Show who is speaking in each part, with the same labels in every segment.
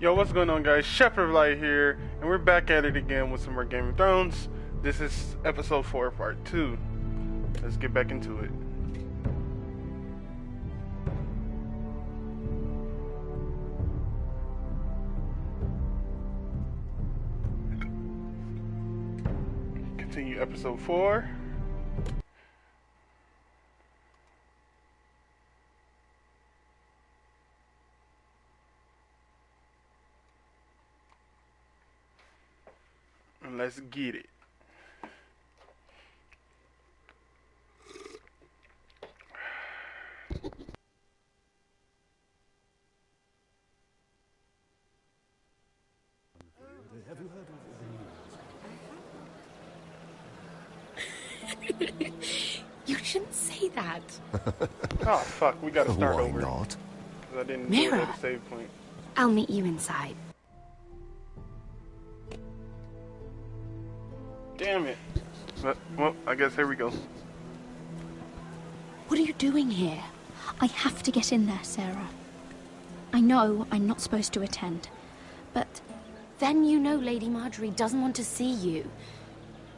Speaker 1: Yo, what's going on, guys? Shepherd Light here, and we're back at it again with some more Game of Thrones. This is episode 4, part 2. Let's get back into it. Continue episode 4. And let's get it.
Speaker 2: Have you heard of
Speaker 3: You shouldn't say that.
Speaker 1: Oh, fuck, we gotta start
Speaker 2: Why
Speaker 1: over.
Speaker 2: not?
Speaker 1: 'Cause I didn't do it
Speaker 3: Mira.
Speaker 1: at a save point.
Speaker 3: I'll meet you inside.
Speaker 1: Damn it. But, well, I guess here we go.
Speaker 3: What are you doing here?
Speaker 4: I have to get in there, Sarah. I know I'm not supposed to attend, but
Speaker 3: Then you know Lady Marjorie doesn't want to see you.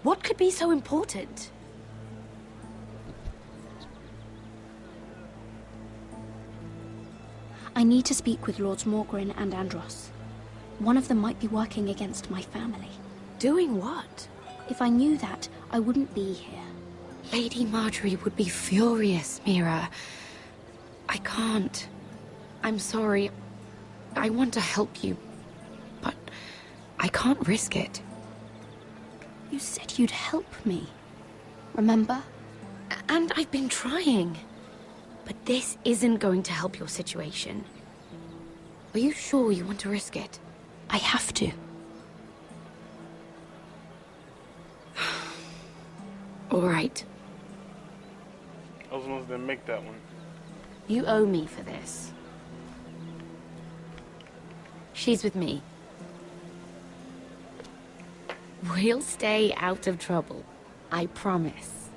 Speaker 3: What could be so important?
Speaker 4: I need to speak with Lords Morgren and Andros. One of them might be working against my family.
Speaker 3: Doing what?
Speaker 4: If I knew that, I wouldn't be here.
Speaker 3: Lady Marjorie would be furious, Mira. I can't. I'm sorry. I want to help you, but I can't risk it.
Speaker 4: You said you'd help me. Remember?
Speaker 3: And I've been trying. But this isn't going to help your situation. Are you sure you want to risk it?
Speaker 4: I have to.
Speaker 3: All right.
Speaker 1: I was the ones that make that one.
Speaker 3: You owe me for this. She's with me. We'll stay out of trouble. I promise.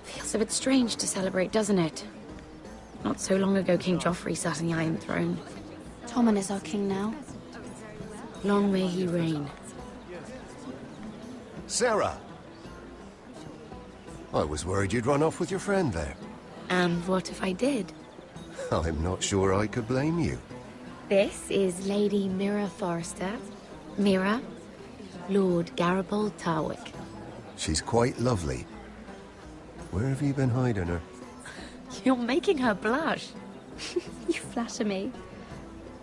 Speaker 3: Feels a bit strange to celebrate, doesn't it? Not so long ago, King Joffrey sat on the Iron Throne.
Speaker 4: Tommen is our king now.
Speaker 3: Long may he reign.
Speaker 2: Sarah! I was worried you'd run off with your friend there.
Speaker 3: And what if I did?
Speaker 2: I'm not sure I could blame you.
Speaker 3: This is Lady Mira Forrester. Mira, Lord Garibald Tarwick.
Speaker 2: She's quite lovely. Where have you been hiding her?
Speaker 3: You're making her blush.
Speaker 4: You flatter me.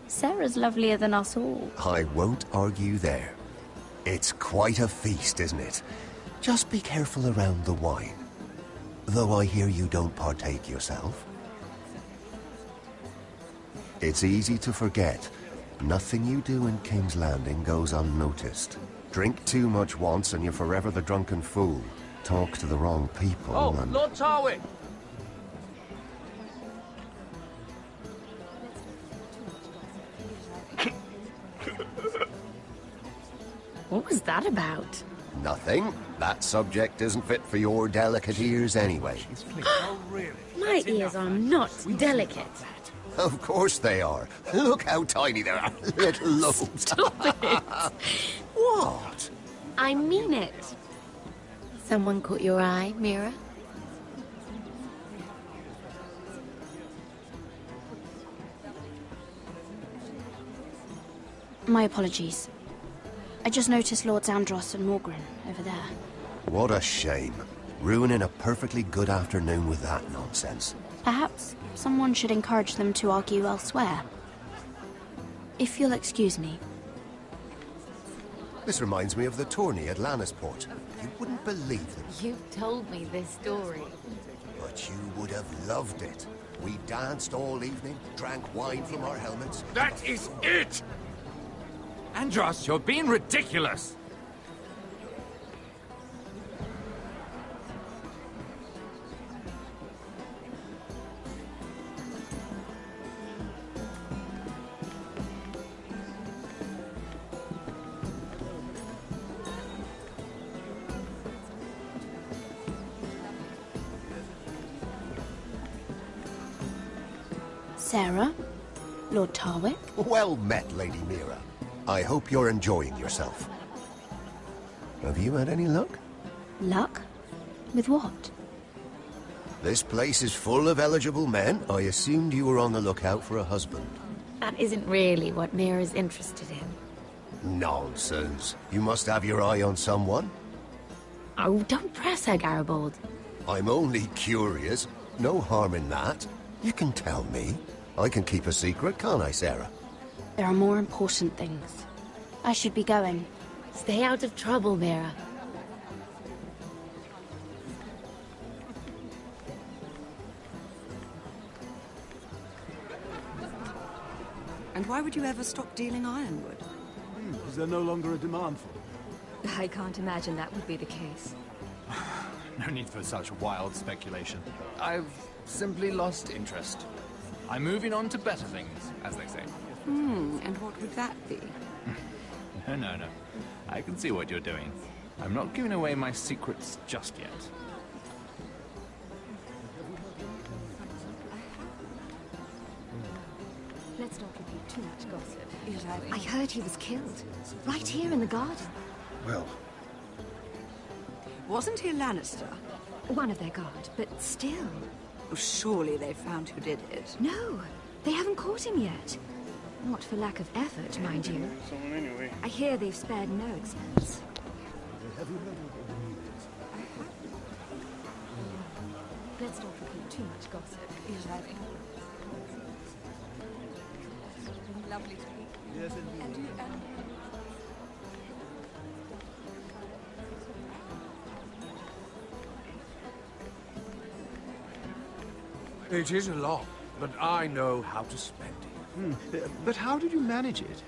Speaker 4: Sarah's lovelier than us all.
Speaker 2: I won't argue there. It's quite a feast, isn't it? Just be careful around the wine. Though I hear you don't partake yourself. It's easy to forget. Nothing you do in King's Landing goes unnoticed. Drink too much once and you're forever the drunken fool. Talk to the wrong people and...
Speaker 5: Lord Tarwick!
Speaker 3: What was that about?
Speaker 2: Nothing. That subject isn't fit for your delicate ears anyway.
Speaker 3: My ears are not delicate.
Speaker 2: Of course they are. Look how tiny they are. Little lobes.
Speaker 3: Stop it.
Speaker 2: What?
Speaker 3: I mean it. Someone caught your eye, Mira?
Speaker 4: My apologies. I just noticed Lords Andros and Morgren over there.
Speaker 2: What a shame. Ruining a perfectly good afternoon with that nonsense.
Speaker 4: Perhaps someone should encourage them to argue elsewhere. If you'll excuse me.
Speaker 2: This reminds me of the tourney at Lannisport. You wouldn't believe them,
Speaker 3: You've told me this story.
Speaker 2: but you would have loved it. We danced all evening, drank wine from our helmets.
Speaker 5: That is it! Andros, you're being ridiculous!
Speaker 4: Sarah? Lord Tarwick?
Speaker 2: Well met, Lady Mira. I hope you're enjoying yourself. Have you had any luck?
Speaker 4: Luck? With what?
Speaker 2: This place is full of eligible men. I assumed you were on the lookout for a husband.
Speaker 3: That isn't really what Mira's interested in.
Speaker 2: Nonsense. You must have your eye on someone.
Speaker 3: Oh, don't press her, Garibaldi.
Speaker 2: I'm only curious. No harm in that. You can tell me. I can keep a secret, can't I, Sarah?
Speaker 4: There are more important things. I should be going.
Speaker 3: Stay out of trouble, Mira.
Speaker 6: And why would you ever stop dealing ironwood?
Speaker 7: Is there no longer a demand for it?
Speaker 8: I can't imagine that would be the case.
Speaker 9: No need for such wild speculation. I've simply lost interest. I'm moving on to better things, as they say.
Speaker 6: And what would that be?
Speaker 9: No. I can see what you're doing. I'm not giving away my secrets just yet.
Speaker 8: Let's not repeat too much gossip. I heard he was killed. Right here in the garden.
Speaker 7: Well,
Speaker 6: Wasn't he a Lannister?
Speaker 8: One of their guard, but still.
Speaker 6: Oh, surely they found who did it.
Speaker 8: No, they haven't caught him yet. Not for lack of effort, mind you.
Speaker 1: Someone anyway.
Speaker 8: I hear they've spared no expense. Let's not repeat too much gossip.
Speaker 6: Lovely to meet you.
Speaker 7: yes, indeed.
Speaker 6: And you,
Speaker 5: It is a lot, but I know how to spend it.
Speaker 7: But how did you manage it?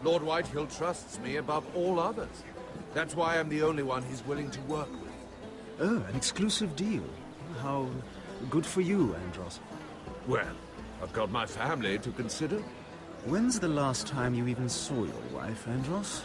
Speaker 5: Lord Whitehill trusts me above all others. That's why I'm the only one he's willing to work with.
Speaker 7: Oh, an exclusive deal. How good for you, Andros.
Speaker 5: Well, I've got my family to consider.
Speaker 7: When's the last time you even saw your wife, Andros?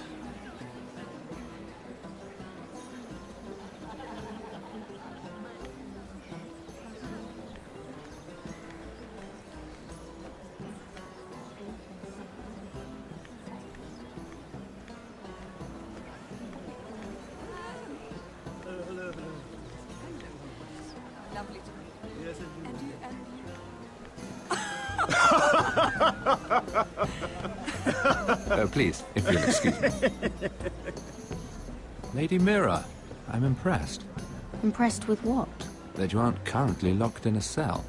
Speaker 6: lovely to meet you.
Speaker 7: Yes, indeed.
Speaker 6: And you,
Speaker 9: Please, if you'll excuse me. Lady Mira, I'm impressed
Speaker 4: Impressed with what?
Speaker 9: that you aren't currently locked in a cell.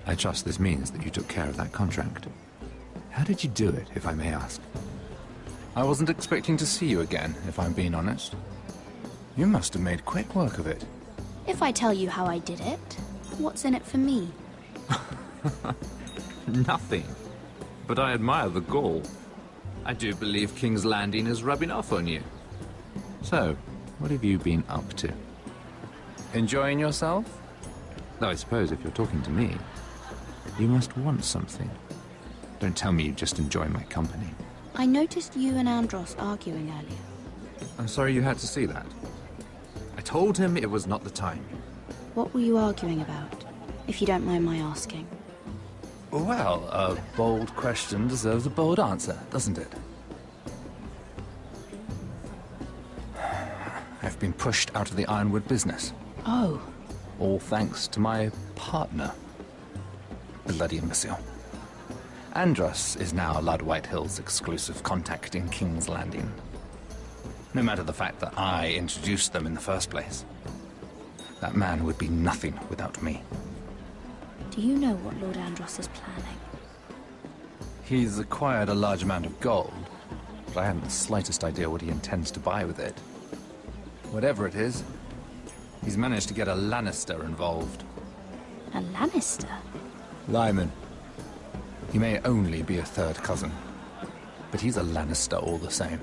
Speaker 9: I trust this means that you took care of that contract. How did you do it, if I may ask? I wasn't expecting to see you again, if I'm being honest. You must have made quick work of it.
Speaker 4: If I tell you how I did it, what's in it for me?
Speaker 9: Nothing. But I admire the gall. I do believe King's Landing is rubbing off on you. So, what have you been up to? Enjoying yourself? Though I suppose if you're talking to me, you must want something. Don't tell me you just enjoy my company.
Speaker 4: I noticed you and Andros arguing earlier.
Speaker 9: I'm sorry you had to see that. I told him it was not the time.
Speaker 4: What were you arguing about, if you don't mind my asking?
Speaker 9: Well, a bold question deserves a bold answer, doesn't it? I've been pushed out of the ironwood business.
Speaker 4: Oh,
Speaker 9: All thanks to my partner. Bloody imbecile. Andros is now Lord Whitehill's exclusive contact in King's Landing. No matter the fact that I introduced them in the first place. That man would be nothing without me.
Speaker 4: do you know what Lord Andros is planning?
Speaker 9: He's acquired a large amount of gold, but I haven't the slightest idea what he intends to buy with it. Whatever it is, he's managed to get a Lannister involved.
Speaker 4: A Lannister?
Speaker 9: Lyman. He may only be a third cousin, but he's a Lannister all the same.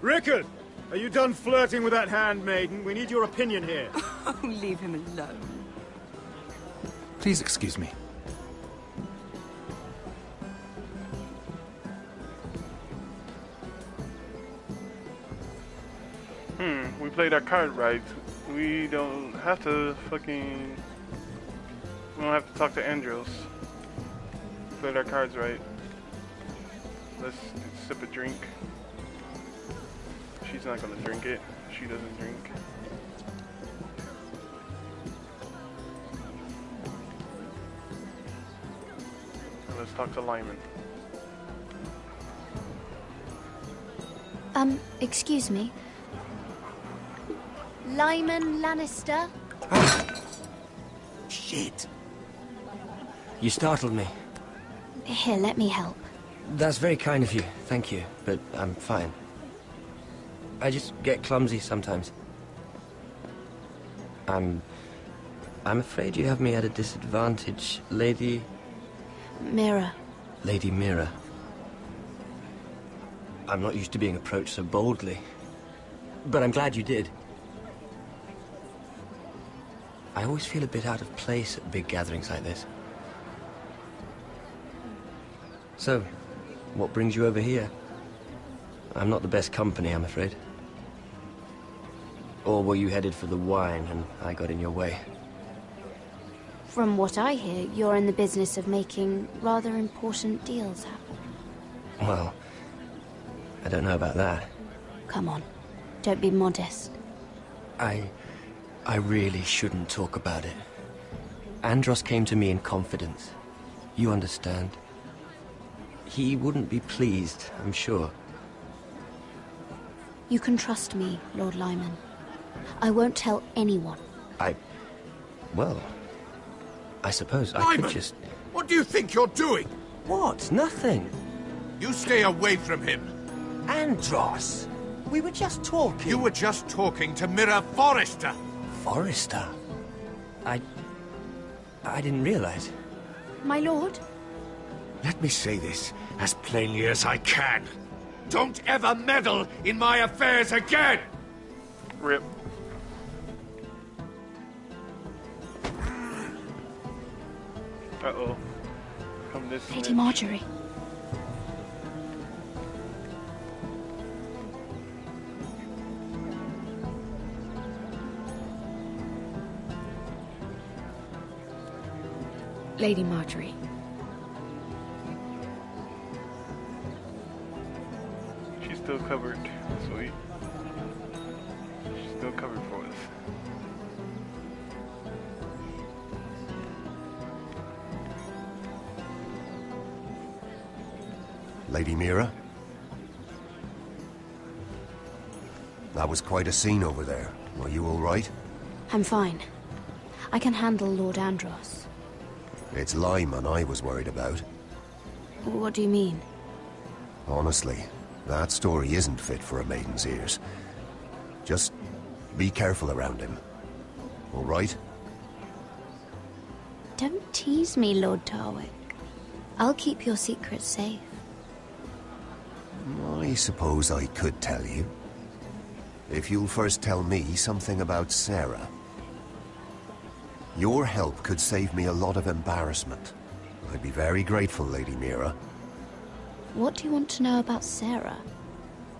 Speaker 7: Rickard! Are you done flirting with that handmaiden? We need your opinion here.
Speaker 6: oh, leave him alone.
Speaker 9: Please excuse me.
Speaker 1: We played our card right. We don't have to fucking... We don't have to talk to Andros. Played our cards right. Let's sip a drink. She's not gonna drink it. She doesn't drink. And let's talk to Lyman.
Speaker 4: Excuse me. Lyman Lannister?
Speaker 10: Shit. You startled me.
Speaker 4: Here, let me help.
Speaker 10: That's very kind of you, thank you, but I'm fine. I just get clumsy sometimes. I'm afraid you have me at a disadvantage, Lady...
Speaker 4: Mira.
Speaker 10: Lady Mira. I'm not used to being approached so boldly, but I'm glad you did. I always feel a bit out of place at big gatherings like this. So, what brings you over here? I'm not the best company, I'm afraid. Or were you headed for the wine and I got in your way?
Speaker 4: From what I hear, you're in the business of making rather important deals happen.
Speaker 10: Well, I don't know about that.
Speaker 4: Come on, don't be modest.
Speaker 10: I really shouldn't talk about it. Andros came to me in confidence. You understand? He wouldn't be pleased, I'm sure.
Speaker 4: You can trust me, Lord Lyman. I won't tell anyone.
Speaker 10: Well, I suppose I
Speaker 5: Lyman,
Speaker 10: could just...
Speaker 5: what do you think you're doing?
Speaker 10: What? Nothing.
Speaker 5: You stay away from him.
Speaker 10: Andros! We were just talking.
Speaker 5: You were just talking to Mira Forrester.
Speaker 10: Forrester? I didn't realize.
Speaker 4: My lord?
Speaker 5: Let me say this as plainly as I can. Don't ever meddle in my affairs again!
Speaker 1: Rip. Uh-oh. Come this
Speaker 4: Lady
Speaker 1: snitch.
Speaker 4: Marjorie.
Speaker 3: Lady Marjorie.
Speaker 1: She's still covered. Sweet. She's still covered for us.
Speaker 2: Lady Mira? That was quite a scene over there. Are you all right?
Speaker 4: I'm fine. I can handle Lord Andros.
Speaker 2: It's Lyman I was worried about.
Speaker 4: What do you mean?
Speaker 2: Honestly, that story isn't fit for a maiden's ears. Just be careful around him. All right?
Speaker 4: Don't tease me, Lord Tarwick. I'll keep your secret safe.
Speaker 2: I suppose I could tell you. If you'll first tell me something about Sarah. Your help could save me a lot of embarrassment. I'd be very grateful, Lady Mira.
Speaker 4: What do you want to know about Sarah?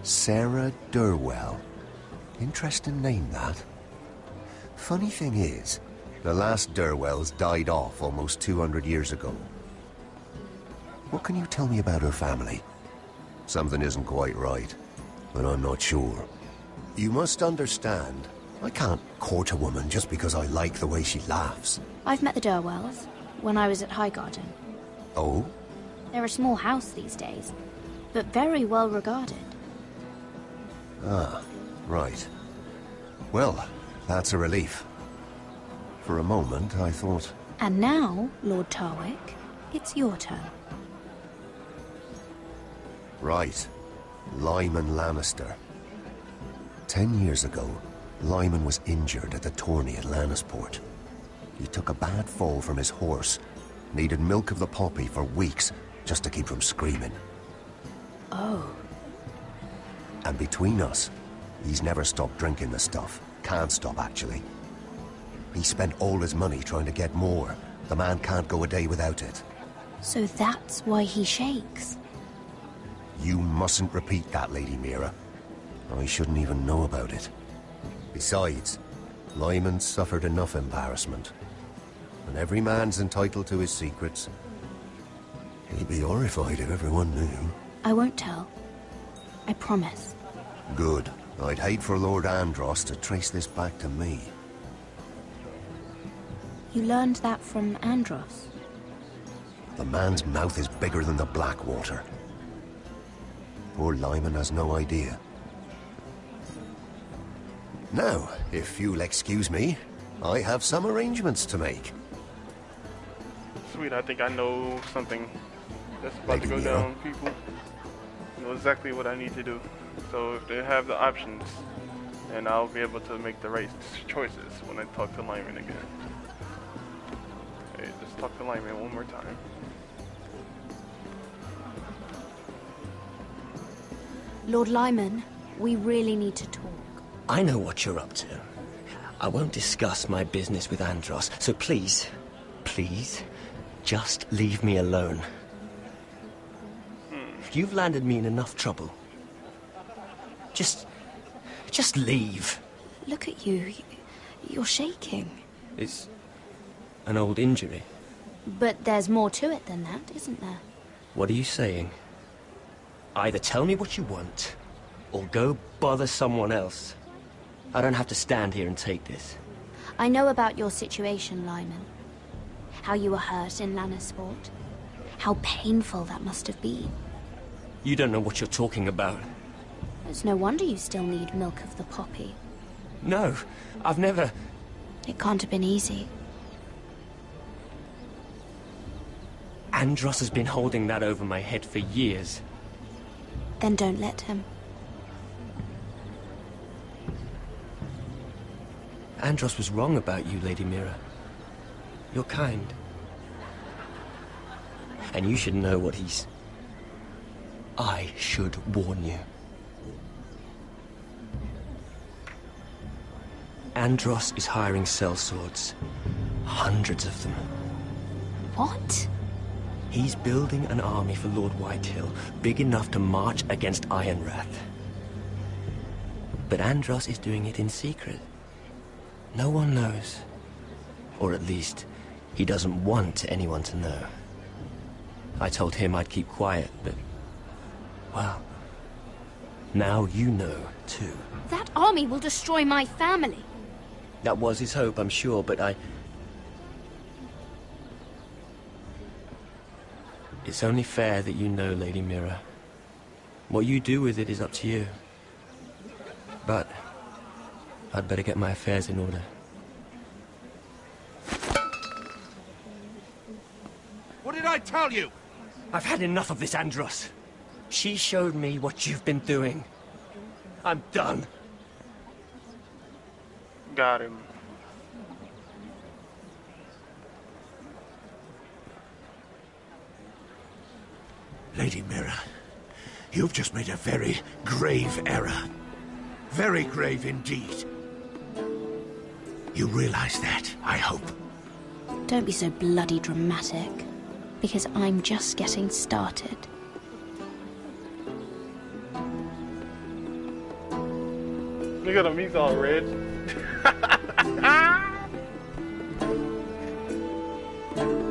Speaker 2: Sarah Durwell. Interesting name, that. Funny thing is, the last Durwells died off almost 200 years ago. What can you tell me about her family? Something isn't quite right, but I'm not sure. You must understand, I can't court a woman just because I like the way she laughs.
Speaker 4: I've met the Durwells when I was at Highgarden.
Speaker 2: Oh?
Speaker 4: They're a small house these days, but very well regarded.
Speaker 2: Ah, right. Well, that's a relief. For a moment, I thought...
Speaker 4: And now, Lord Tarwick, it's your turn.
Speaker 2: Right. Lyman Lannister. 10 years ago, Lyman was injured at the tourney at Lannisport. He took a bad fall from his horse, needed milk of the poppy for weeks just to keep from screaming.
Speaker 4: Oh.
Speaker 2: And between us, he's never stopped drinking the stuff. Can't stop, actually. He spent all his money trying to get more. The man can't go a day without it.
Speaker 4: So that's why he shakes.
Speaker 2: You mustn't repeat that, Lady Mira. I shouldn't even know about it. Besides, Lyman's suffered enough embarrassment. And every man's entitled to his secrets. He'd be horrified if everyone knew.
Speaker 4: I won't tell. I promise.
Speaker 2: Good. I'd hate for Lord Andros to trace this back to me.
Speaker 4: You learned that from Andros?
Speaker 2: The man's mouth is bigger than the Blackwater. Poor Lyman has no idea. Now, if you'll excuse me, I have some arrangements to make.
Speaker 1: Sweet, I think I know something that's about to go down, people. I know exactly what I need to do. So if they have the options, then I'll be able to make the right choices when I talk to Lyman again. Okay, just talk to Lyman one more time.
Speaker 4: Lord Lyman, we really need to talk.
Speaker 10: I know what you're up to. I won't discuss my business with Andros, so please, just leave me alone. You've landed me in enough trouble. Just leave.
Speaker 4: Look at you. You're shaking.
Speaker 10: It's an old injury.
Speaker 4: But there's more to it than that, isn't there?
Speaker 10: What are you saying? Either tell me what you want, or go bother someone else. I don't have to stand here and take this.
Speaker 4: I know about your situation, Lyman. How you were hurt in Lannisport. How painful that must have been.
Speaker 10: You don't know what you're talking about.
Speaker 4: It's no wonder you still need milk of the poppy.
Speaker 10: No, I've never...
Speaker 4: It can't have been easy.
Speaker 10: Andros has been holding that over my head for years.
Speaker 4: Then don't let him.
Speaker 10: Andros was wrong about you, Lady Mira. You're kind. And you should know what he's... I should warn you. Andros is hiring sellswords. Hundreds of them.
Speaker 4: What?
Speaker 10: He's building an army for Lord Whitehill, big enough to march against Ironrath. But Andros is doing it in secret. No one knows. Or at least, he doesn't want anyone to know. I told him I'd keep quiet, but... well... now you know, too.
Speaker 4: That army will destroy my family.
Speaker 10: That was his hope, I'm sure, but It's only fair that you know, Lady Mira. What you do with it is up to you. But... I'd better get my affairs in order.
Speaker 5: What did I tell you?
Speaker 10: I've had enough of this, Andros. She showed me what you've been doing. I'm done.
Speaker 1: Got him.
Speaker 5: Lady Mira, you've just made a very grave error. Very grave indeed. You realize that, I hope.
Speaker 4: Don't be so bloody dramatic, because I'm just getting started.
Speaker 1: Look at him, he's all red.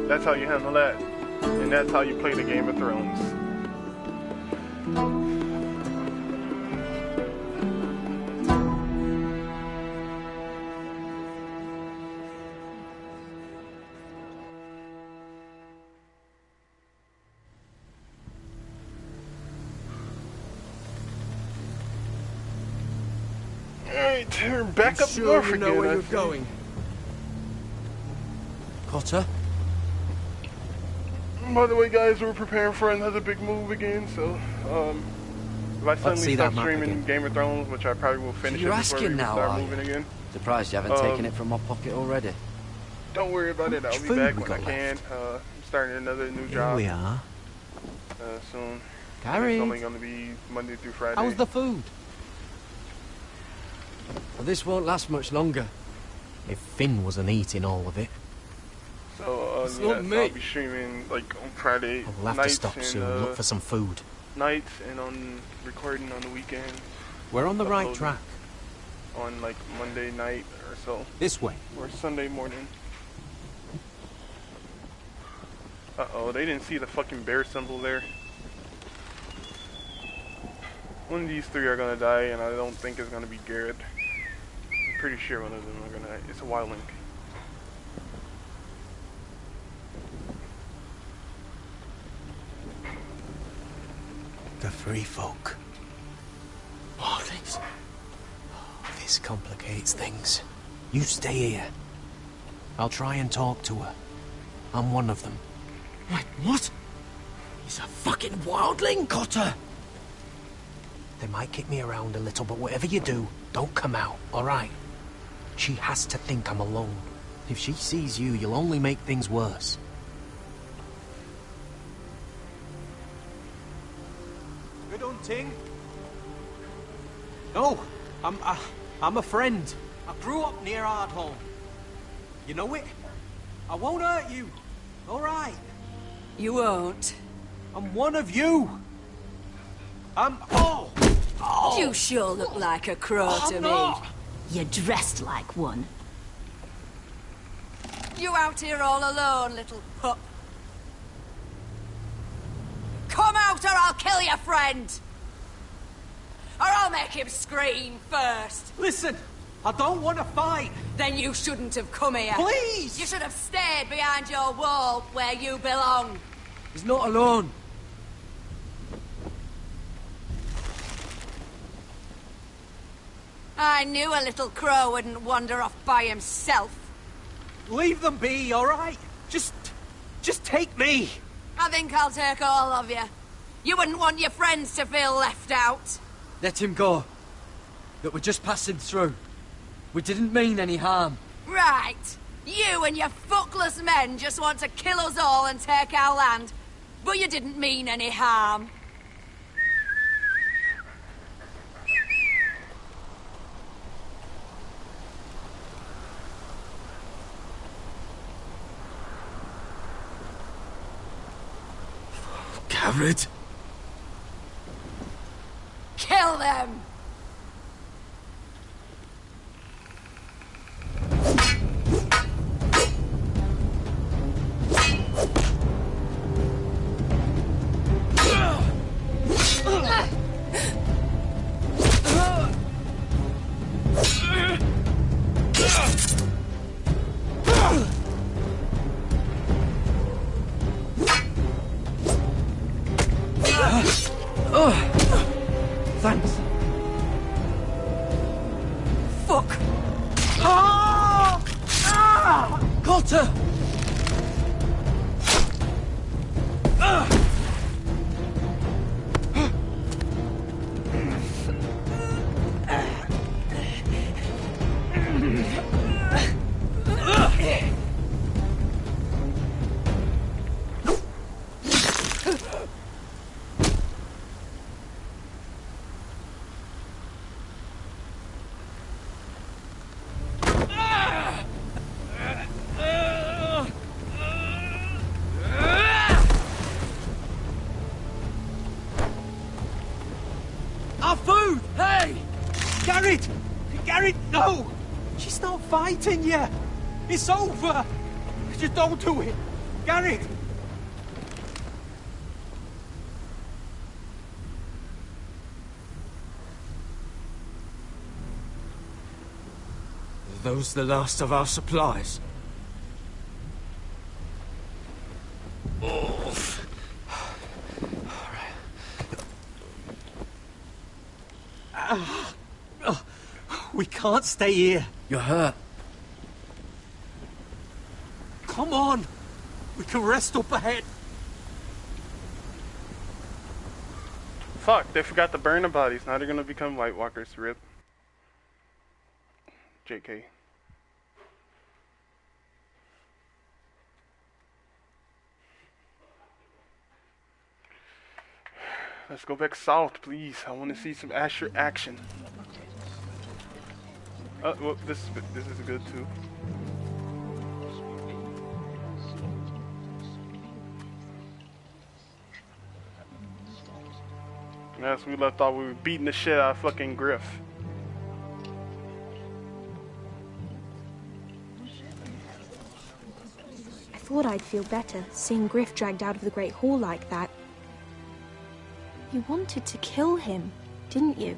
Speaker 1: That's how you handle that. And that's how you play the Game of Thrones. Alright, turn back up north again.
Speaker 10: Know where you're going. Cotter?
Speaker 1: By the way, guys, we're preparing for another big move again, so, if I suddenly stop streaming Game of Thrones, which I probably will finish
Speaker 11: You're
Speaker 1: it before we
Speaker 11: asking now,
Speaker 1: start moving again.
Speaker 11: Surprised you haven't taken it from my pocket already.
Speaker 1: Don't worry about it, I'll be back when I can. I'm starting another new job.
Speaker 11: Here we are.
Speaker 1: Soon.
Speaker 11: Gary.
Speaker 1: It's only going to be Monday through Friday.
Speaker 11: How's the food?
Speaker 12: Well, this won't last much longer. If Finn wasn't eating all of it.
Speaker 1: So, so I'll be streaming like on Friday
Speaker 12: We'll have to stop soon and look for some food.
Speaker 1: Nights and on recording on the weekend.
Speaker 12: We're on the right track.
Speaker 1: on like Monday night or so.
Speaker 12: This way.
Speaker 1: Or Sunday morning. Uh-oh, they didn't see the fucking bear symbol there. One of these three are gonna die, and I don't think it's gonna be Garrett. I'm pretty sure one of them are gonna. It's a wildling.
Speaker 10: The free folk. Wildlings. This complicates things. You stay here. I'll try and talk to her. I'm one of them.
Speaker 12: Wait, what? He's a fucking wildling?
Speaker 10: Cotter! They might kick me around a little, but whatever you do, don't come out, alright? She has to think I'm alone. If she sees you, you'll only make things worse.
Speaker 12: Good hunting. No, I'm a friend. I grew up near Ardhall. You know it? I won't hurt you. All right.
Speaker 6: You won't.
Speaker 12: I'm one of you. Oh!
Speaker 6: You sure look like a crow to me.
Speaker 8: You're dressed like one.
Speaker 6: You out here all alone, little pup? Come out or I'll kill your friend! Or I'll make him scream first.
Speaker 12: Listen, I don't want to fight.
Speaker 6: Then you shouldn't have come here.
Speaker 12: Please!
Speaker 6: You should have stayed behind your wall where you belong.
Speaker 12: He's not alone.
Speaker 6: I knew a little crow wouldn't wander off by himself.
Speaker 12: Leave them be, all right? Just take me.
Speaker 6: I think I'll take all of you. You wouldn't want your friends to feel left out.
Speaker 13: Let him go. That we're just passing through. We didn't mean any harm.
Speaker 6: Right. You and your fuckless men just want to kill us all and take our land. But you didn't mean any harm.
Speaker 12: Garrett.
Speaker 6: Kill them!
Speaker 13: Thanks.
Speaker 6: Fuck!
Speaker 13: Cotter!
Speaker 12: Our food! Hey! Garrett! Garrett, no! She's not fighting yet! It's over! Just don't do it! Garrett! Are those the last of our supplies? We can't stay here.
Speaker 13: You're hurt.
Speaker 12: Come on! We can rest up ahead.
Speaker 1: Fuck, they forgot to burn the bodies. Now they're gonna become White Walkers. RIP. JK. Let's go back south, please. I want to see some Asher action. Oh, well, this is good too. As we left off, we were beating the shit out of fucking Griff.
Speaker 14: thought I'd feel better seeing Griff dragged out of the Great Hall like that. You wanted to kill him, didn't you?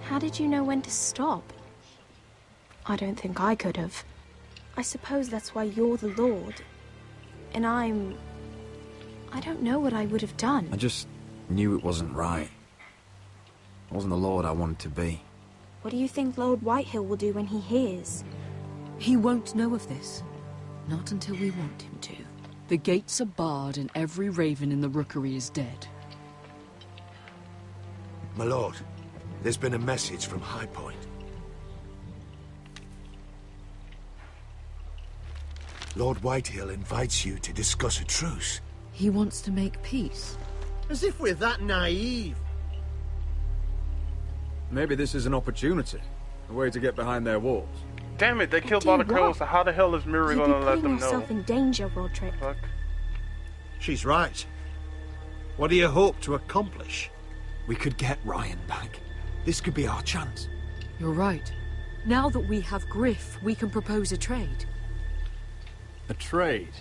Speaker 14: How did you know when to stop? I don't think I could have. I suppose that's why you're the Lord. And I don't know what I would have done.
Speaker 15: I just knew it wasn't right. I wasn't the Lord I wanted to be.
Speaker 14: What do you think Lord Whitehill will do when he hears?
Speaker 16: He won't know of this. Not until we want him to. The gates are barred and every raven in the rookery is dead.
Speaker 5: My lord, there's been a message from High Point. Lord Whitehill invites you to discuss a truce.
Speaker 16: He wants to make peace.
Speaker 17: As if we're that naive.
Speaker 7: Maybe this is an opportunity. A way to get behind their walls.
Speaker 1: Damn it, they killed all the crows, so how the hell is Mira gonna let them know?
Speaker 14: You'd be putting yourself in danger, Roderick.
Speaker 1: Fuck.
Speaker 17: She's right. What do you hope to accomplish?
Speaker 15: We could get Ryan back. This could be our chance.
Speaker 16: You're right. Now that we have Griff, we can propose a trade.
Speaker 15: A trade?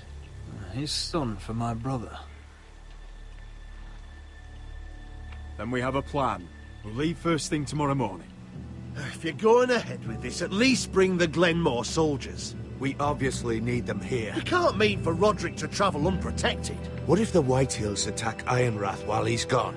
Speaker 15: His son for my brother.
Speaker 7: Then we have a plan. We'll leave first thing tomorrow morning.
Speaker 17: If you're going ahead with this, at least bring the Glenmore soldiers.
Speaker 5: We obviously need them here.
Speaker 17: You can't mean for Roderick to travel unprotected.
Speaker 5: What if the Whitehills attack Ironrath while he's gone?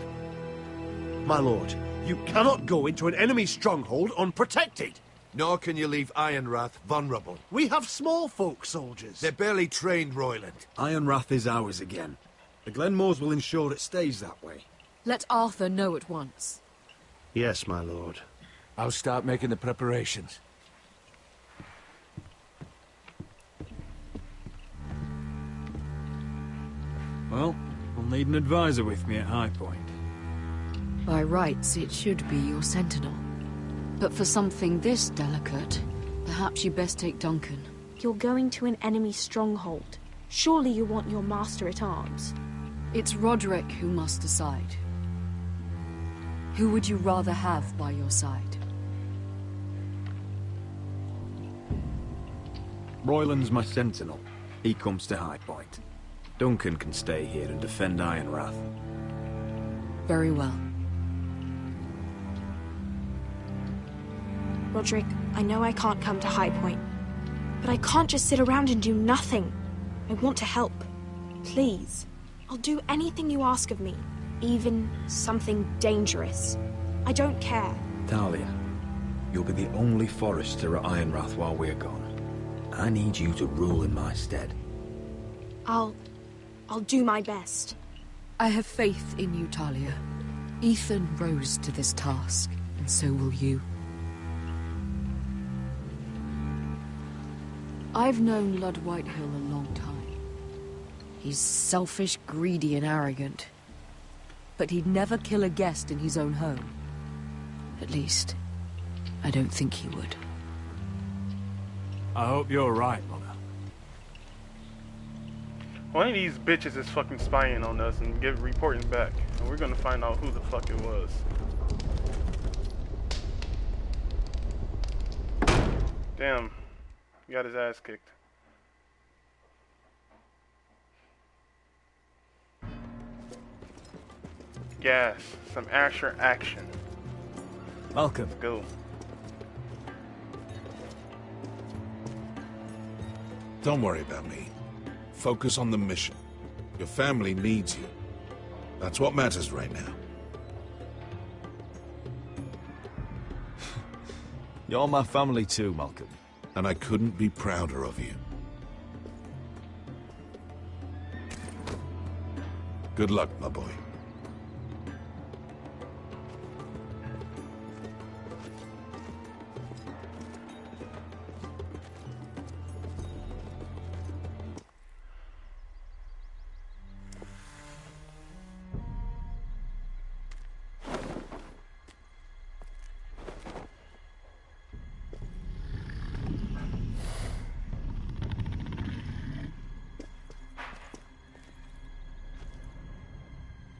Speaker 17: My lord, you cannot go into an enemy stronghold unprotected.
Speaker 5: Nor can you leave Ironrath vulnerable.
Speaker 17: We have small folk soldiers.
Speaker 5: They're barely trained, Royland.
Speaker 7: Ironrath is ours again. The Glenmores will ensure it stays that way.
Speaker 16: Let Arthur know at once.
Speaker 17: Yes, my lord.
Speaker 5: I'll start making the preparations.
Speaker 7: Well, we'll need an advisor with me at High Point.
Speaker 16: By rights, it should be your sentinel. But for something this delicate, perhaps you best take Duncan.
Speaker 14: You're going to an enemy stronghold. Surely you want your master-at-arms.
Speaker 16: It's Roderick who must decide. Who would you rather have by your side?
Speaker 7: Royland's my sentinel. He comes to High Point. Duncan can stay here and defend Ironrath.
Speaker 16: Very well.
Speaker 14: Roderick, I know I can't come to High Point, but I can't just sit around and do nothing. I want to help. Please. I'll do anything you ask of me, even something dangerous. I don't care.
Speaker 15: Talia, you'll be the only Forester at Ironrath while we're gone. I need you to rule in my stead.
Speaker 14: I'll do my best.
Speaker 16: I have faith in you, Talia. Ethan rose to this task, and so will you. I've known Lord Whitehill a long time. He's selfish, greedy, and arrogant. But he'd never kill a guest in his own home. At least, I don't think he would.
Speaker 7: I hope you're right, Mother.
Speaker 1: One of these bitches is fucking spying on us and reporting back. And we're gonna find out who the fuck it was. Damn. He got his ass kicked. Yes, some Asher action.
Speaker 7: Malcolm.
Speaker 1: Let's go.
Speaker 18: Don't worry about me. Focus on the mission. Your family needs you. That's what matters right now.
Speaker 19: You're my family too, Malcolm.
Speaker 18: And I couldn't be prouder of you. Good luck, my boy.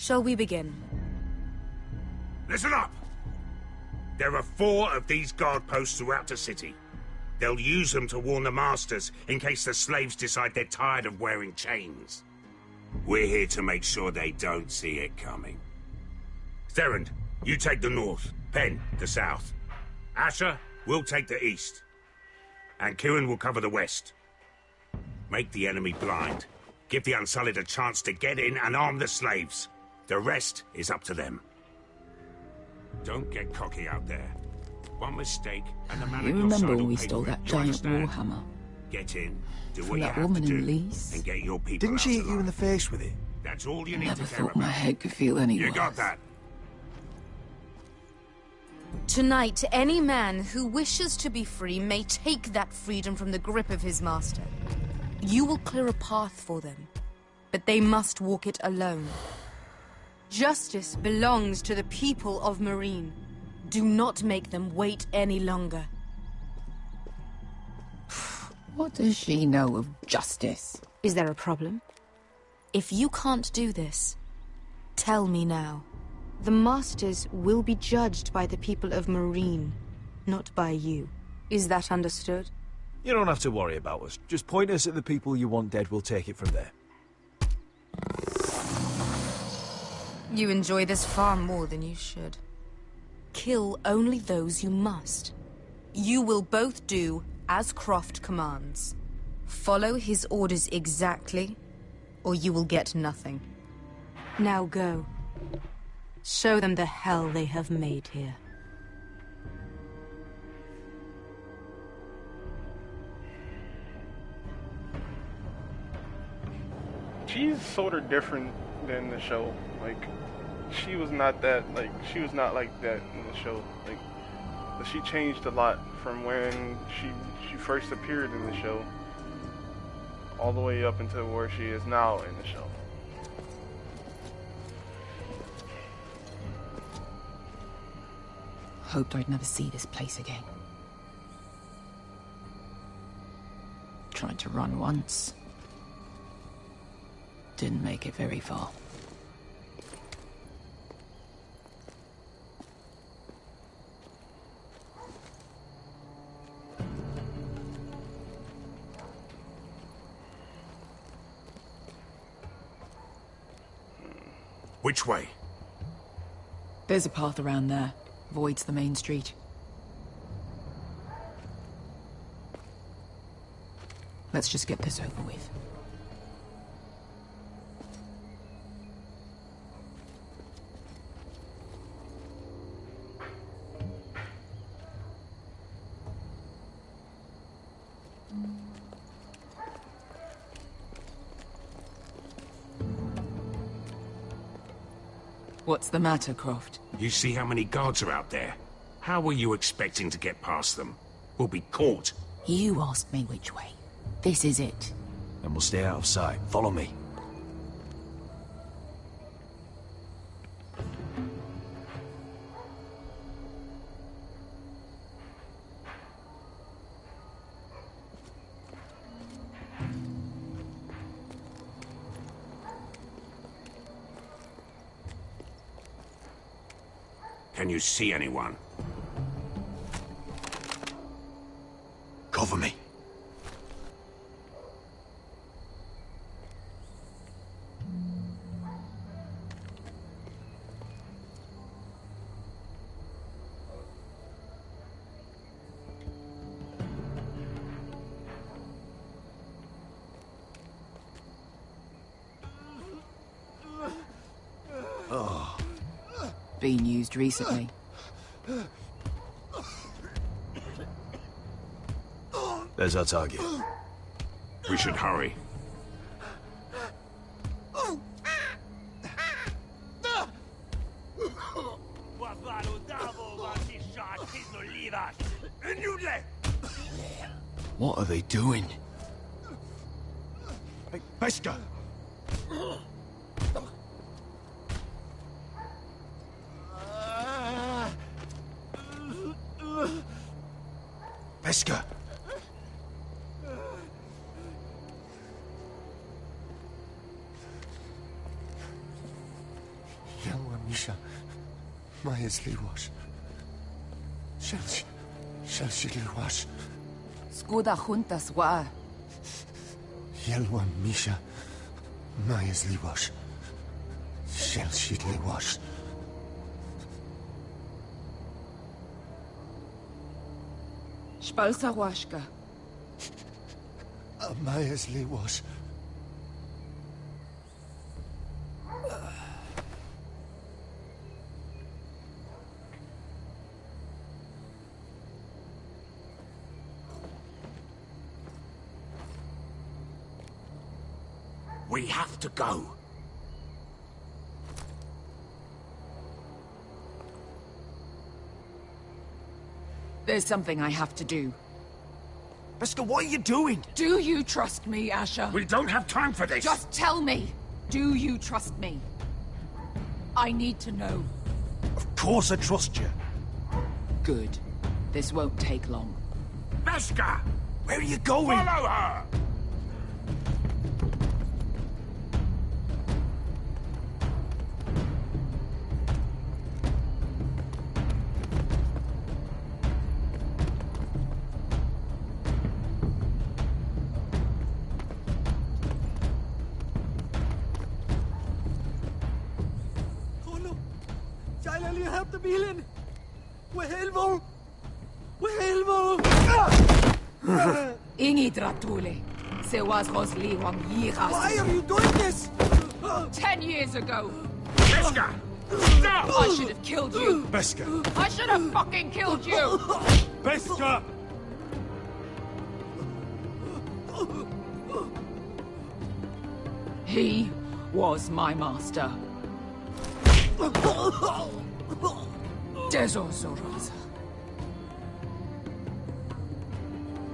Speaker 20: Shall we begin?
Speaker 5: Listen up! There are 4 of these guard posts throughout the city.
Speaker 20: They'll use them to warn the masters in case the slaves decide they're tired of wearing chains. We're here to make sure they don't see it coming. Therend, you take the north. Penn, the south. Asher, we'll take the east. And Kieran will cover the west. Make the enemy blind. Give the Unsullied a chance to get in and arm the slaves. The rest is up to them. Don't get cocky out there. One mistake, and the man
Speaker 21: You
Speaker 20: at your
Speaker 21: remember
Speaker 20: side
Speaker 21: when
Speaker 20: will
Speaker 21: we
Speaker 20: pay
Speaker 21: stole
Speaker 20: for it.
Speaker 21: that
Speaker 20: Do you
Speaker 21: giant
Speaker 20: understand?
Speaker 21: warhammer?
Speaker 20: Get in, do
Speaker 21: From
Speaker 20: what you
Speaker 21: that
Speaker 20: have
Speaker 21: woman
Speaker 20: to
Speaker 21: in
Speaker 20: do,
Speaker 21: Lease?
Speaker 20: and get your people
Speaker 17: Didn't
Speaker 20: out
Speaker 17: she hit you
Speaker 20: alive.
Speaker 17: in the face with it?
Speaker 20: That's all you need
Speaker 21: Never
Speaker 20: to care
Speaker 21: thought my
Speaker 20: about.
Speaker 21: head could feel any
Speaker 20: You
Speaker 21: worse.
Speaker 20: got that?
Speaker 22: Tonight, any man who wishes to be free may take that freedom from the grip of his master. You will clear a path for them, but they must walk it alone. Justice belongs to the people of Marine. Do not make them wait any longer.
Speaker 21: What does she know of justice?
Speaker 22: Is there a problem? If you can't do this, tell me now. The Masters will be judged by the people of Marine, not by you. Is that understood?
Speaker 17: You don't have to worry about us. Just point us at the people you want dead, we'll take it from there.
Speaker 22: You enjoy this far more than you should. Kill only those you must. You will both do as Croft commands. Follow his orders exactly, or you will get nothing. Now go. Show them the hell they have made here.
Speaker 1: She's sort of different than the show. Like, she was not that, like, she was not like that in the show. Like, but she changed a lot from when she first appeared in the show all the way up until where she is now in the show.
Speaker 21: Hoped I'd never see this place again. Tried to run once. Didn't make it very far.
Speaker 20: Which way?
Speaker 21: There's a path around there. Voids the main street. Let's just get this over with. What's the matter, Croft?
Speaker 20: You see how many guards are out there? How were you expecting to get past them? We'll be caught.
Speaker 21: You asked me which way. This is it.
Speaker 17: And we'll stay out of sight. Follow me.
Speaker 20: Can you see anyone?
Speaker 17: Cover me.
Speaker 21: Oh. Been used recently.
Speaker 17: There's our target.
Speaker 20: We should hurry.
Speaker 17: What are they doing? Hey, Beskha! Beskha!
Speaker 2: Yalwa Misha, Maya's Liwash. Shelshi Liwash.
Speaker 21: Skuda juntas wa.
Speaker 2: Yelwa Misha. Mayas Liwash. Shell sheet Liwash.
Speaker 21: Spalsa washka.
Speaker 2: Mayas Liwash.
Speaker 5: We have to go.
Speaker 21: There's something I have to do.
Speaker 5: Beskha, what are you doing?
Speaker 21: Do you trust me, Asher?
Speaker 5: We don't have time for this.
Speaker 21: Just tell me. Do you trust me? I need to know.
Speaker 17: Of course I trust you.
Speaker 21: Good. This won't take long.
Speaker 5: Beskha!
Speaker 17: Where are you going?
Speaker 5: Follow her!
Speaker 21: Ingi Dratule. Se was Rosli Wang Yiras.
Speaker 12: Why are you doing this?
Speaker 21: 10 years ago.
Speaker 5: Beskha! Stop!
Speaker 21: I should have killed you.
Speaker 17: Beskha!
Speaker 21: I should have fucking killed you.
Speaker 17: Beskha!
Speaker 21: He was my master. Dezor Zoraza.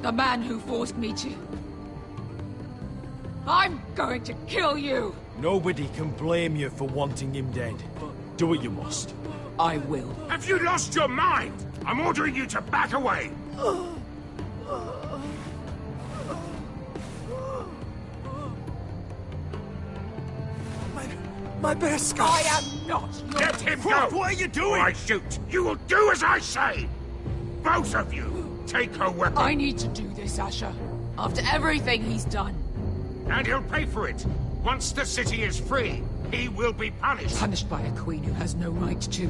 Speaker 21: The man who forced me to... I'm going to kill you!
Speaker 17: Nobody can blame you for wanting him dead. Do what you must.
Speaker 21: I will.
Speaker 5: Have you lost your mind? I'm ordering you to back away!
Speaker 12: My Beskha!
Speaker 21: I am not your...
Speaker 5: Let him go!
Speaker 17: What are you doing?
Speaker 5: Or I shoot! You will do as I say! Both of you! Take her weapon!
Speaker 21: I need to do this, Asher. After everything he's done.
Speaker 5: And he'll pay for it! Once the city is free, he will be punished!
Speaker 21: Punished by a queen who has no right to.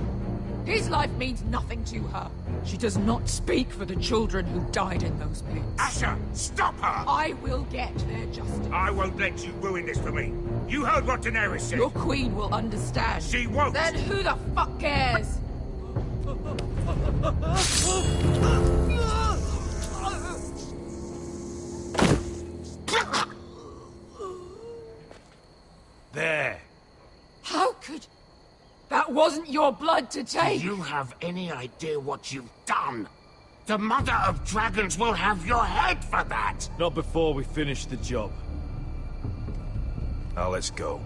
Speaker 21: His life means nothing to her. She does not speak for the children who died in those pits.
Speaker 5: Asher, stop her!
Speaker 21: I will get their justice.
Speaker 5: I won't let you ruin this for me. You heard what Daenerys said.
Speaker 21: Your queen will understand.
Speaker 5: She won't.
Speaker 21: Then who the fuck cares?
Speaker 5: There.
Speaker 21: How could... That wasn't your blood to take!
Speaker 5: Do you have any idea what you've done? The Mother of Dragons will have your head for that!
Speaker 17: Not before we finish the job. Now let's go.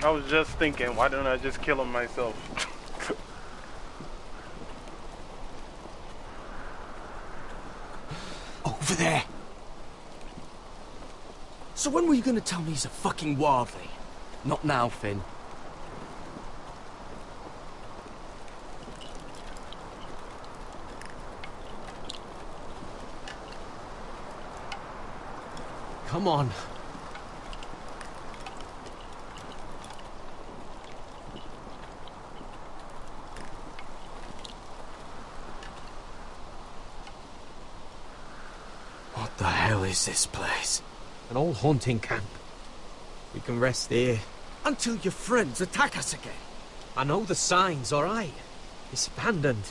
Speaker 1: I was just thinking, why don't I just kill him myself?
Speaker 12: Over there. So when were you gonna tell me he's a fucking wildling?
Speaker 11: Not now, Finn.
Speaker 12: Come on. What the hell is this place?
Speaker 13: An old hunting camp. We can rest here.
Speaker 12: Until your friends attack us again.
Speaker 13: I know the signs, alright? It's abandoned.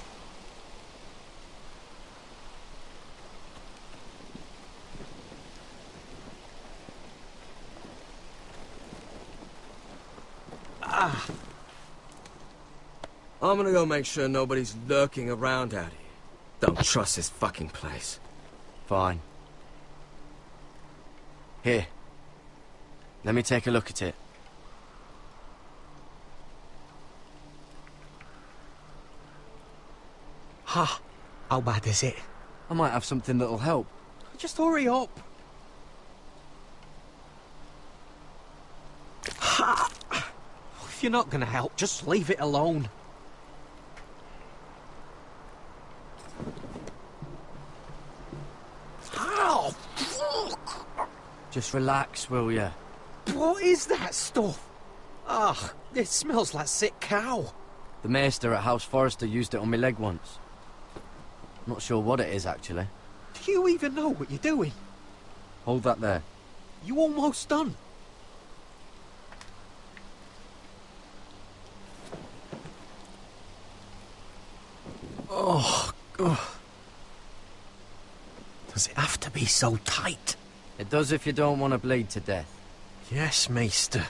Speaker 12: I'm gonna go make sure nobody's lurking around out here. Don't trust this fucking place.
Speaker 11: Fine. Here. Let me take a look at it.
Speaker 13: Ha! How bad is it?
Speaker 11: I might have something that'll help.
Speaker 13: Just hurry up.
Speaker 12: If you're not gonna help, just leave it alone. Ow! Fuck!
Speaker 11: Just relax, will ya?
Speaker 12: What is that stuff? Ugh, it smells like sick cow.
Speaker 11: The maester at House Forrester used it on my leg once. Not sure what it is, actually.
Speaker 12: Do you even know what you're doing?
Speaker 11: Hold that there.
Speaker 12: You almost done. Oh, God. Does it have to be so tight?
Speaker 11: It does if you don't want to bleed to death.
Speaker 12: Yes, Maester.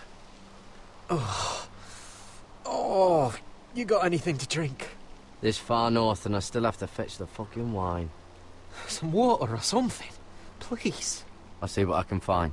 Speaker 12: Oh. Oh, you got anything to drink?
Speaker 11: This far north and I still have to fetch the fucking wine.
Speaker 12: Some water or something, please.
Speaker 11: I'll see what I can find.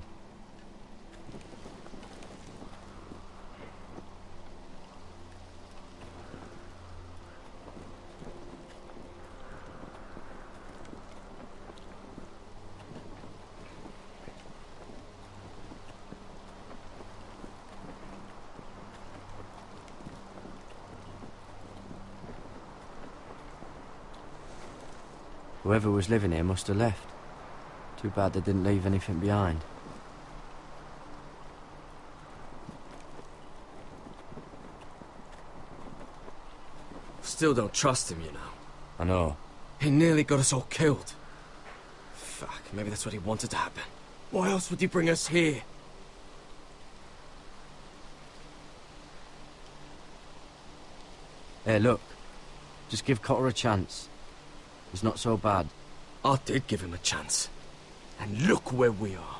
Speaker 11: Whoever was living here must have left. Too bad they didn't leave anything behind.
Speaker 13: Still don't trust him, you know.
Speaker 11: I know.
Speaker 13: He nearly got us all killed. Fuck, maybe that's what he wanted to happen. Why else would he bring us here?
Speaker 11: Hey, look. Just give Cotter a chance. He's not so bad.
Speaker 13: I did give him a chance. And look where we are.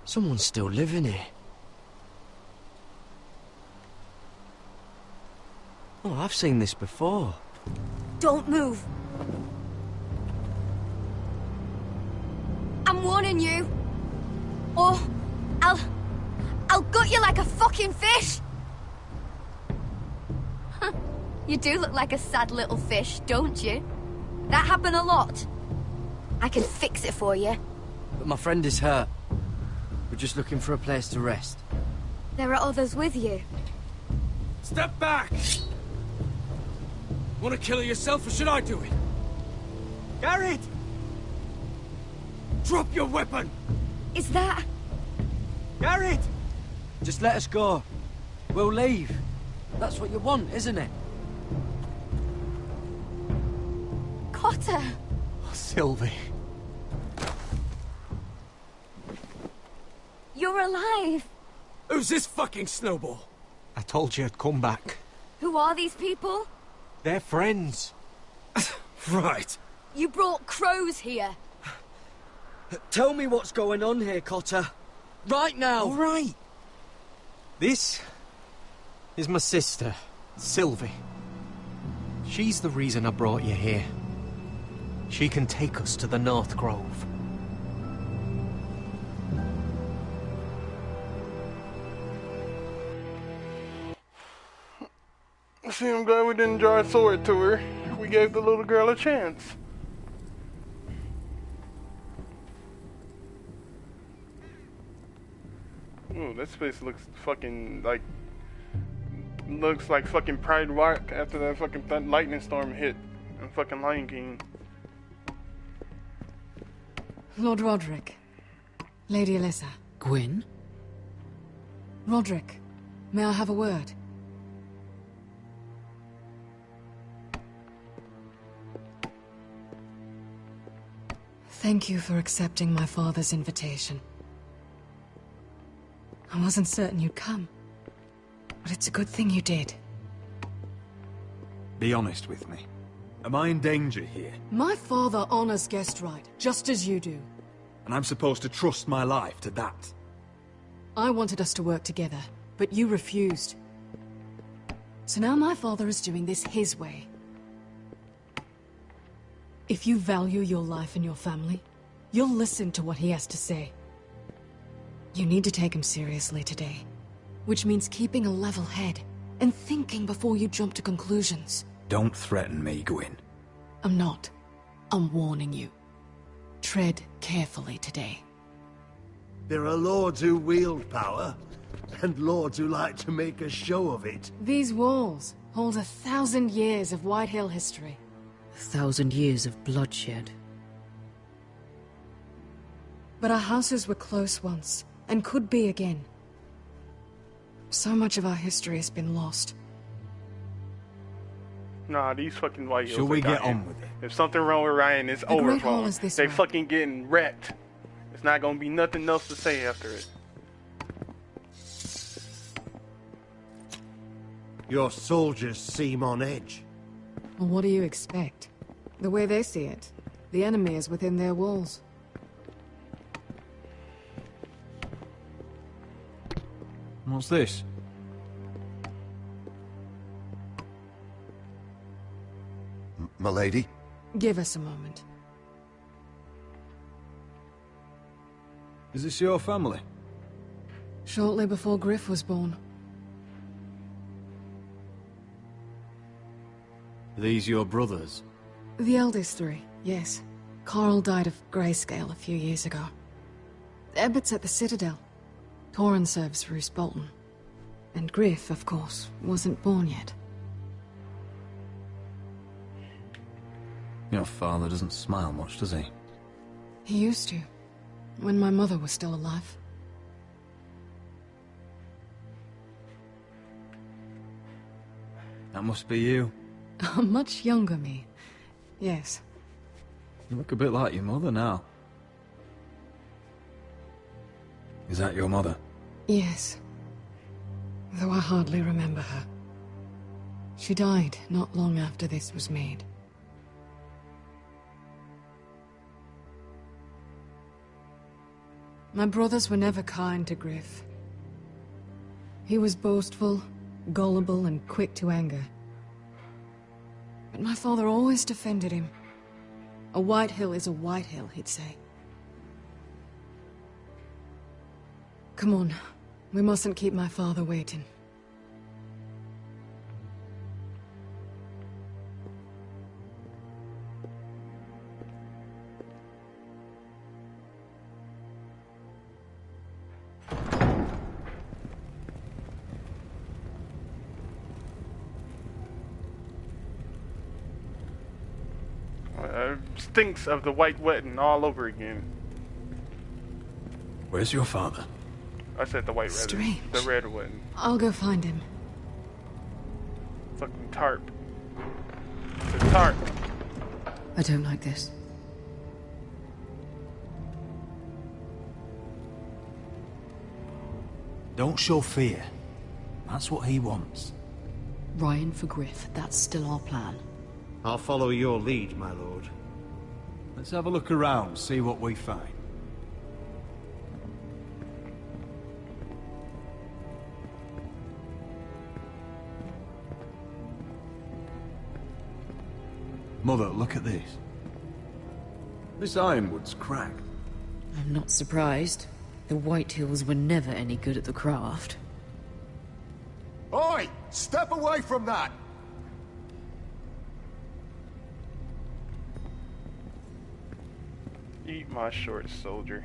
Speaker 11: Someone's still living here. Oh, I've seen this before.
Speaker 4: Don't move. I'm warning you. Or I'll gut you like a fucking fish. You do look like a sad little fish, don't you? That happened a lot. I can fix it for you.
Speaker 11: But my friend is hurt. We're just looking for a place to rest.
Speaker 4: There are others with you.
Speaker 13: Step back! Want to kill her yourself, or should I do it?
Speaker 12: Garrett!
Speaker 13: Drop your weapon!
Speaker 4: Is that...
Speaker 12: Garrett!
Speaker 11: Just let us go. We'll leave. That's what you want, isn't it?
Speaker 4: Cotter!
Speaker 12: Oh, Sylvie.
Speaker 4: You're alive!
Speaker 13: Who's this fucking snowball?
Speaker 12: I told you I'd come back.
Speaker 4: Who are these people?
Speaker 12: They're friends.
Speaker 13: Right.
Speaker 4: You brought crows here.
Speaker 11: Tell me what's going on here, Cotter. Right now!
Speaker 12: All right. This is my sister, Sylvie. She's the reason I brought you here. She can take us to the North Grove.
Speaker 1: See, I'm glad we didn't draw a sword to her. We gave the little girl a chance. Ooh, this place looks fucking like... Looks like fucking Pride Rock after that fucking lightning storm hit. And fucking Lion King.
Speaker 21: Lord Roderick. Lady Alyssa.
Speaker 3: Gwyn?
Speaker 21: Roderick, may I have a word? Thank you for accepting my father's invitation. I wasn't certain you'd come, but it's a good thing you did.
Speaker 7: Be honest with me. Am I in danger here?
Speaker 21: My father honors guest right, just as you do.
Speaker 7: And I'm supposed to trust my life to that?
Speaker 21: I wanted us to work together, but you refused. So now my father is doing this his way. If you value your life and your family, you'll listen to what he has to say. You need to take him seriously today, which means keeping a level head and thinking before you jump to conclusions.
Speaker 15: Don't threaten me, Gwyn.
Speaker 21: I'm not. I'm warning you. Tread carefully today.
Speaker 17: There are lords who wield power, and lords who like to make a show of it.
Speaker 21: These walls hold 1,000 years of Whitehill history.
Speaker 16: 1,000 years of bloodshed.
Speaker 21: But our houses were close once, and could be again. So much of our history has been lost.
Speaker 1: Nah, these fucking White Hills.
Speaker 15: Shall we get
Speaker 1: on with it? If something wrong with Ryan, it's over
Speaker 21: Great
Speaker 1: for
Speaker 21: Hall
Speaker 1: him.
Speaker 21: is this
Speaker 1: They
Speaker 21: way.
Speaker 1: fucking getting wrecked. It's not gonna be nothing else to say after it.
Speaker 17: Your soldiers seem on edge.
Speaker 21: Well, what do you expect? The way they see it, the enemy is within their walls.
Speaker 15: What's this?
Speaker 2: Milady?
Speaker 21: Give us a moment.
Speaker 15: Is this your family?
Speaker 21: Shortly before Griff was born.
Speaker 15: Are these your brothers?
Speaker 21: The eldest three, yes. Carl died of grayscale a few years ago. Ebbett's at the Citadel. Torrin serves Roose Bolton. And Griff, of course, wasn't born yet.
Speaker 15: Your father doesn't smile much, does he?
Speaker 21: He used to, when my mother was still alive.
Speaker 15: That must be you.
Speaker 21: A much younger me. Yes.
Speaker 15: You look a bit like your mother now. Is that your mother?
Speaker 21: Yes. Though I hardly remember her. She died not long after this was made. My brothers were never kind to Griff. He was boastful, gullible, and quick to anger. But my father always defended him. A Whitehill is a Whitehill, he'd say. Come on. We mustn't keep my father waiting.
Speaker 1: Stinks of the white wedding all over again.
Speaker 15: Where's your father?
Speaker 1: I said the white wedding.
Speaker 21: Strange.
Speaker 1: The red wedding.
Speaker 21: I'll go find him.
Speaker 1: Fucking tarp. The tarp.
Speaker 16: I don't like this.
Speaker 15: Don't show fear. That's what he wants.
Speaker 16: Ryan for Griff, that's still our plan.
Speaker 17: I'll follow your lead, my lord.
Speaker 15: Let's have a look around, see what we find. Mother, look at this. This ironwood's cracked.
Speaker 16: I'm not surprised. The Whitehills were never any good at the craft.
Speaker 5: Oi! Step away from that!
Speaker 1: Eat my short, soldier.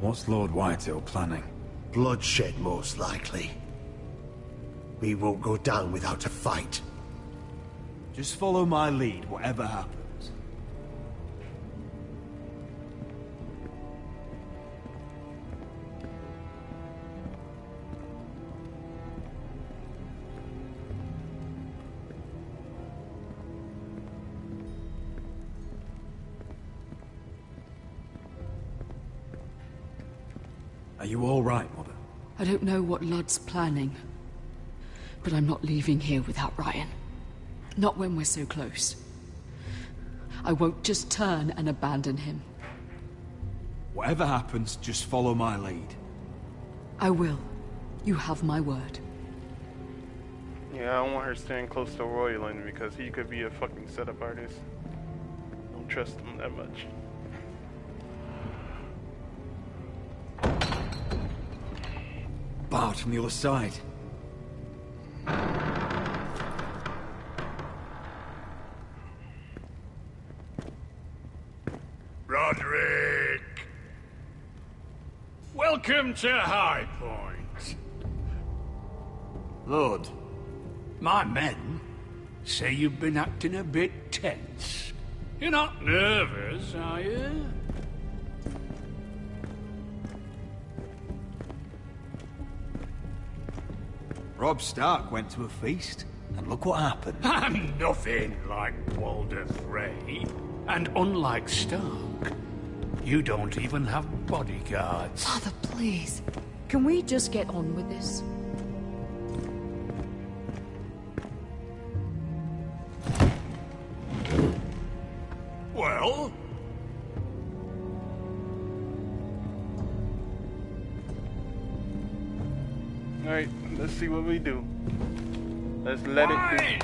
Speaker 15: What's Lord Whitehill planning?
Speaker 17: Bloodshed, most likely. We won't go down without a fight.
Speaker 15: Just follow my lead, whatever happens. Are you all right, Mother?
Speaker 21: I don't know what Ludd's planning, but I'm not leaving here without Ryan. Not when we're so close. I won't just turn and abandon him.
Speaker 15: Whatever happens, just follow my lead.
Speaker 21: I will. You have my word.
Speaker 1: Yeah, I don't want her staying close to Royland because he could be a fucking setup artist. Don't trust him that much.
Speaker 15: Barred from the other side.
Speaker 3: Roderick! Welcome to High Point. Lord, my men say you've been acting a bit tense. You're not nervous, are you?
Speaker 15: Robb Stark went to a feast, and look what happened.
Speaker 3: I'm nothing like Walder Frey. And unlike Stark, you don't even have bodyguards.
Speaker 21: Father, please. Can we just get on with this?
Speaker 3: Well?
Speaker 1: Alright, let's see what we do. Let's let it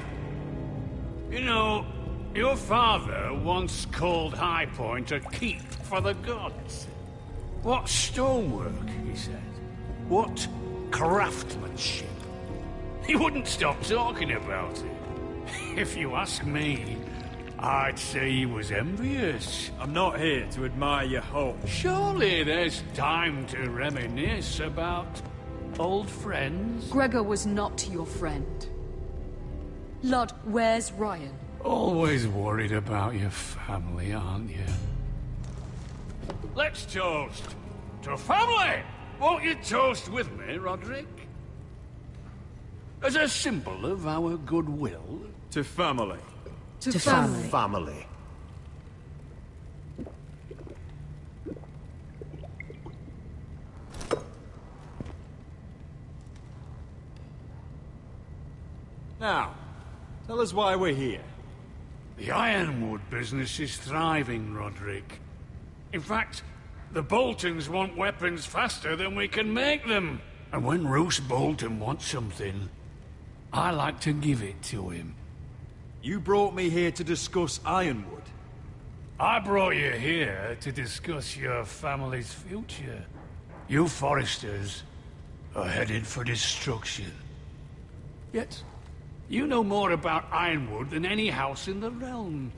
Speaker 3: do. You know, your father once called High Point a keep for the gods. What stonework, he said. What craftsmanship. He wouldn't stop talking about it. If you ask me, I'd say he was envious.
Speaker 15: I'm not here to admire your home.
Speaker 3: Surely there's time to reminisce about old friends.
Speaker 21: Gregor was not your friend. Lud, where's Ryan?
Speaker 3: Always worried about your family, aren't you? Let's toast to family! Won't you toast with me, Roderick? As a symbol of our goodwill.
Speaker 15: To family.
Speaker 21: To family.
Speaker 17: Family.
Speaker 15: Now, tell us why we're here.
Speaker 3: The Ironwood business is thriving, Roderick. In fact, the Boltons want weapons faster than we can make them. And when Roose Bolton wants something, I like to give it to him.
Speaker 15: You brought me here to discuss Ironwood.
Speaker 3: I brought you here to discuss your family's future. You Forresters are headed for destruction. Yet, you know more about Ironwood than any house in the realm.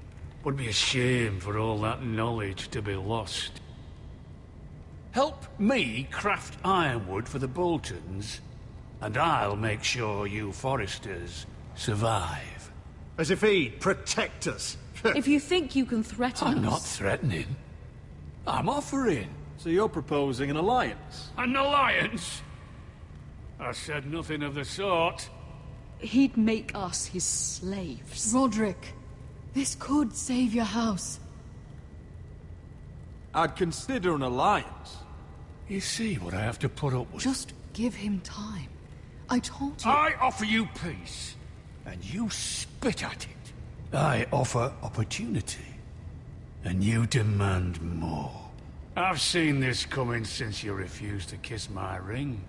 Speaker 3: Would be a shame for all that knowledge to be lost. Help me craft Ironwood for the Boltons, and I'll make sure you Forresters survive.
Speaker 17: As if he'd protect us.
Speaker 21: If you think you can threaten us...
Speaker 3: I'm not threatening. I'm offering.
Speaker 15: So you're proposing an alliance?
Speaker 3: An alliance? I said nothing of the sort.
Speaker 21: He'd make us his slaves. Roderick, this could save your house.
Speaker 15: I'd consider an alliance.
Speaker 3: You see what I have to put up with?
Speaker 21: Just give him time. I told you...
Speaker 3: I offer you peace, and you spit at it. I offer opportunity, and you demand more. I've seen this coming since you refused to kiss my ring.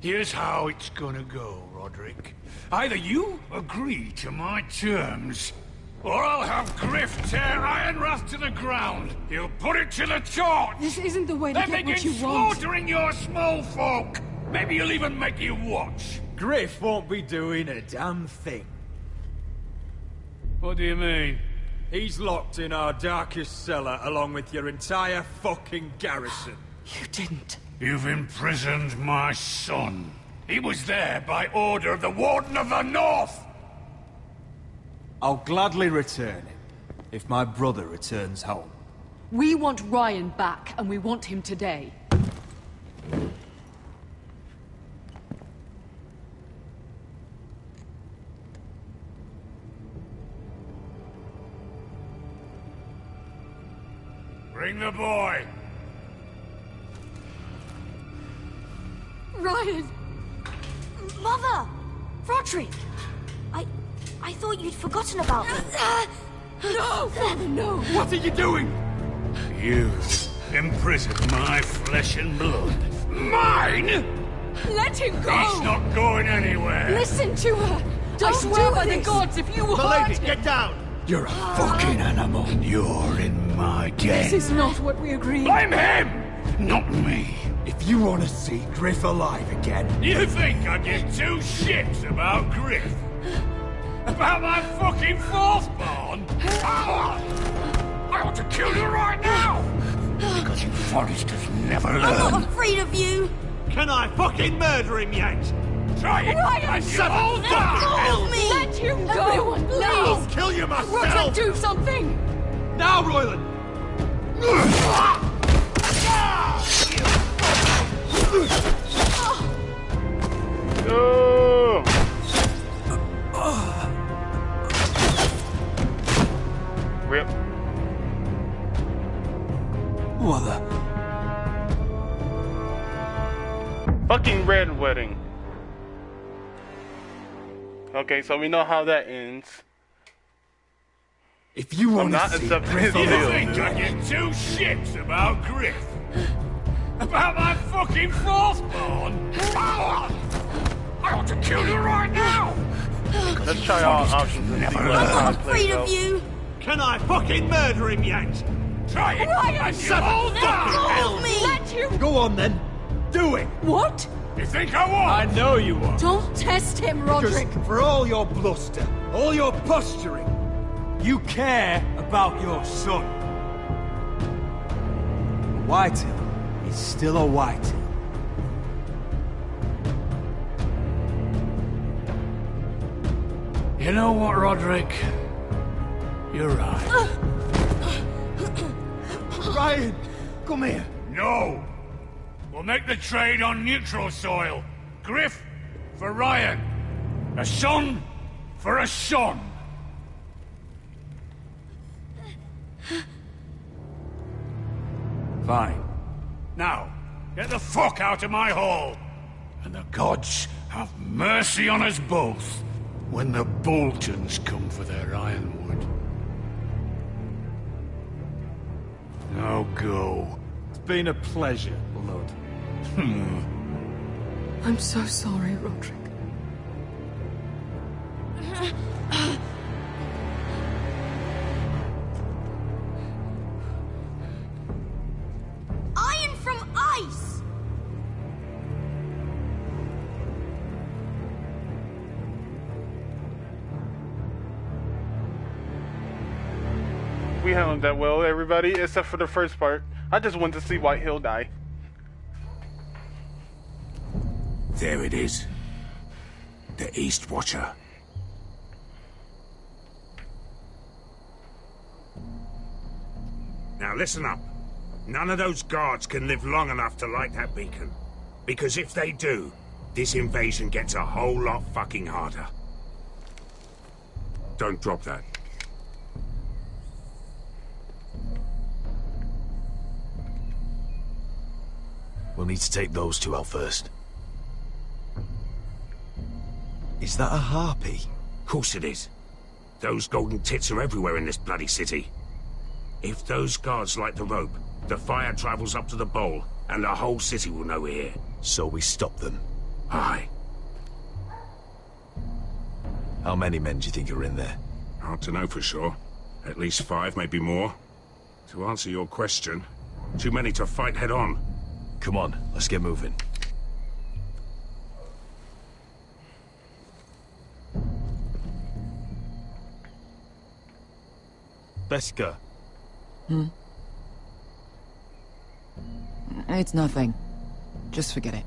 Speaker 3: Here's how it's gonna go, Roderick. Either you agree to my terms, or I'll have Griff tear Ironrath to the ground. He'll put it to the torch.
Speaker 21: This isn't the way to get what you want.
Speaker 3: Then begin slaughtering your small folk. Maybe he'll even make you watch.
Speaker 15: Griff won't be doing a damn thing.
Speaker 3: What do you mean?
Speaker 15: He's locked in our darkest cellar along with your entire fucking garrison.
Speaker 21: You didn't.
Speaker 3: You've imprisoned my son. He was there by order of the Warden of the North!
Speaker 15: I'll gladly return him, if my brother returns home.
Speaker 21: We want Ryan back, and we want him today.
Speaker 3: Bring the boy!
Speaker 4: Ryan! Mother! Roderick! I thought you'd forgotten about me.
Speaker 3: No!
Speaker 6: Father, no!
Speaker 3: What are you doing? You imprison my flesh and blood. Mine?
Speaker 6: Let him go!
Speaker 3: He's not going anywhere.
Speaker 6: Listen to her! I swear by the gods, if you hurt him...
Speaker 17: get down!
Speaker 3: You're a fucking animal. You're in my den.
Speaker 6: This is not what we agreed.
Speaker 3: Blame him, not me.
Speaker 5: If you want to see Griff alive again...
Speaker 3: You think I give two shits about Griff? About my fucking fourth born? I ought to kill you right now! Because you Forresters never learn.
Speaker 6: I'm not afraid of you!
Speaker 17: Can I fucking murder him yet?
Speaker 3: Try it!
Speaker 6: Ryan,
Speaker 3: shut
Speaker 6: up! Help me! Let him go! Everyone, please!
Speaker 17: I'll kill you myself!
Speaker 6: Roderick, do something!
Speaker 17: Now, Royland!
Speaker 1: Oh! Rip.
Speaker 3: What the?
Speaker 1: Fucking red wedding. Okay, so we know how that ends.
Speaker 5: If you want
Speaker 1: not
Speaker 5: to see
Speaker 1: accepting
Speaker 5: Griff
Speaker 1: his
Speaker 3: You
Speaker 1: deal.
Speaker 3: think I give two shits about Griff? About my fucking fourth born? I ought to kill you right now!
Speaker 1: Let's try all options and see what how it plays out.
Speaker 6: you!
Speaker 17: Can I fucking murder him yet?
Speaker 3: Try it!
Speaker 6: Ryan,
Speaker 3: and you
Speaker 6: shut
Speaker 3: all
Speaker 6: up!
Speaker 3: die!
Speaker 6: Help me! Let him...
Speaker 17: Go on then. Do it.
Speaker 6: What?
Speaker 3: You think I won't?
Speaker 17: I know you won't.
Speaker 6: Don't test him,
Speaker 17: Because
Speaker 6: Roderick!
Speaker 17: for all your bluster, all your posturing, you care about your son. Whitehill is still a Whitehill.
Speaker 3: You know what, Roderick? You're right.
Speaker 17: Ryan, come here.
Speaker 3: No! We'll make the trade on neutral soil. Griff for Ryan. A son for a son. Fine. Now, get the fuck out of my hall. And the gods have mercy on us both when the Boltons come for their ironwood. Now go.
Speaker 17: It's been a pleasure, Blood.
Speaker 21: I'm so sorry, Roderick.
Speaker 4: Iron from ice!
Speaker 1: We handled that well, everybody, except for the first part. I just wanted to see Whitehill die.
Speaker 20: There it is. The East Watcher. Now listen up. None of those guards can live long enough to light that beacon. Because if they do, this invasion gets a whole lot fucking harder. Don't drop that.
Speaker 19: We'll need to take those two out first.
Speaker 5: Is that a harpy?
Speaker 20: Of course it is. Those golden tits are everywhere in this bloody city. If those guards light the rope, the fire travels up to the bowl, and the whole city will know we're here.
Speaker 19: So we stop them.
Speaker 20: Aye.
Speaker 19: How many men do you think are in there?
Speaker 20: Hard to know for sure. At least 5, maybe more. To answer your question, too many to fight head on.
Speaker 19: Come on, let's get moving.
Speaker 5: Beskha.
Speaker 16: It's nothing. Just forget it.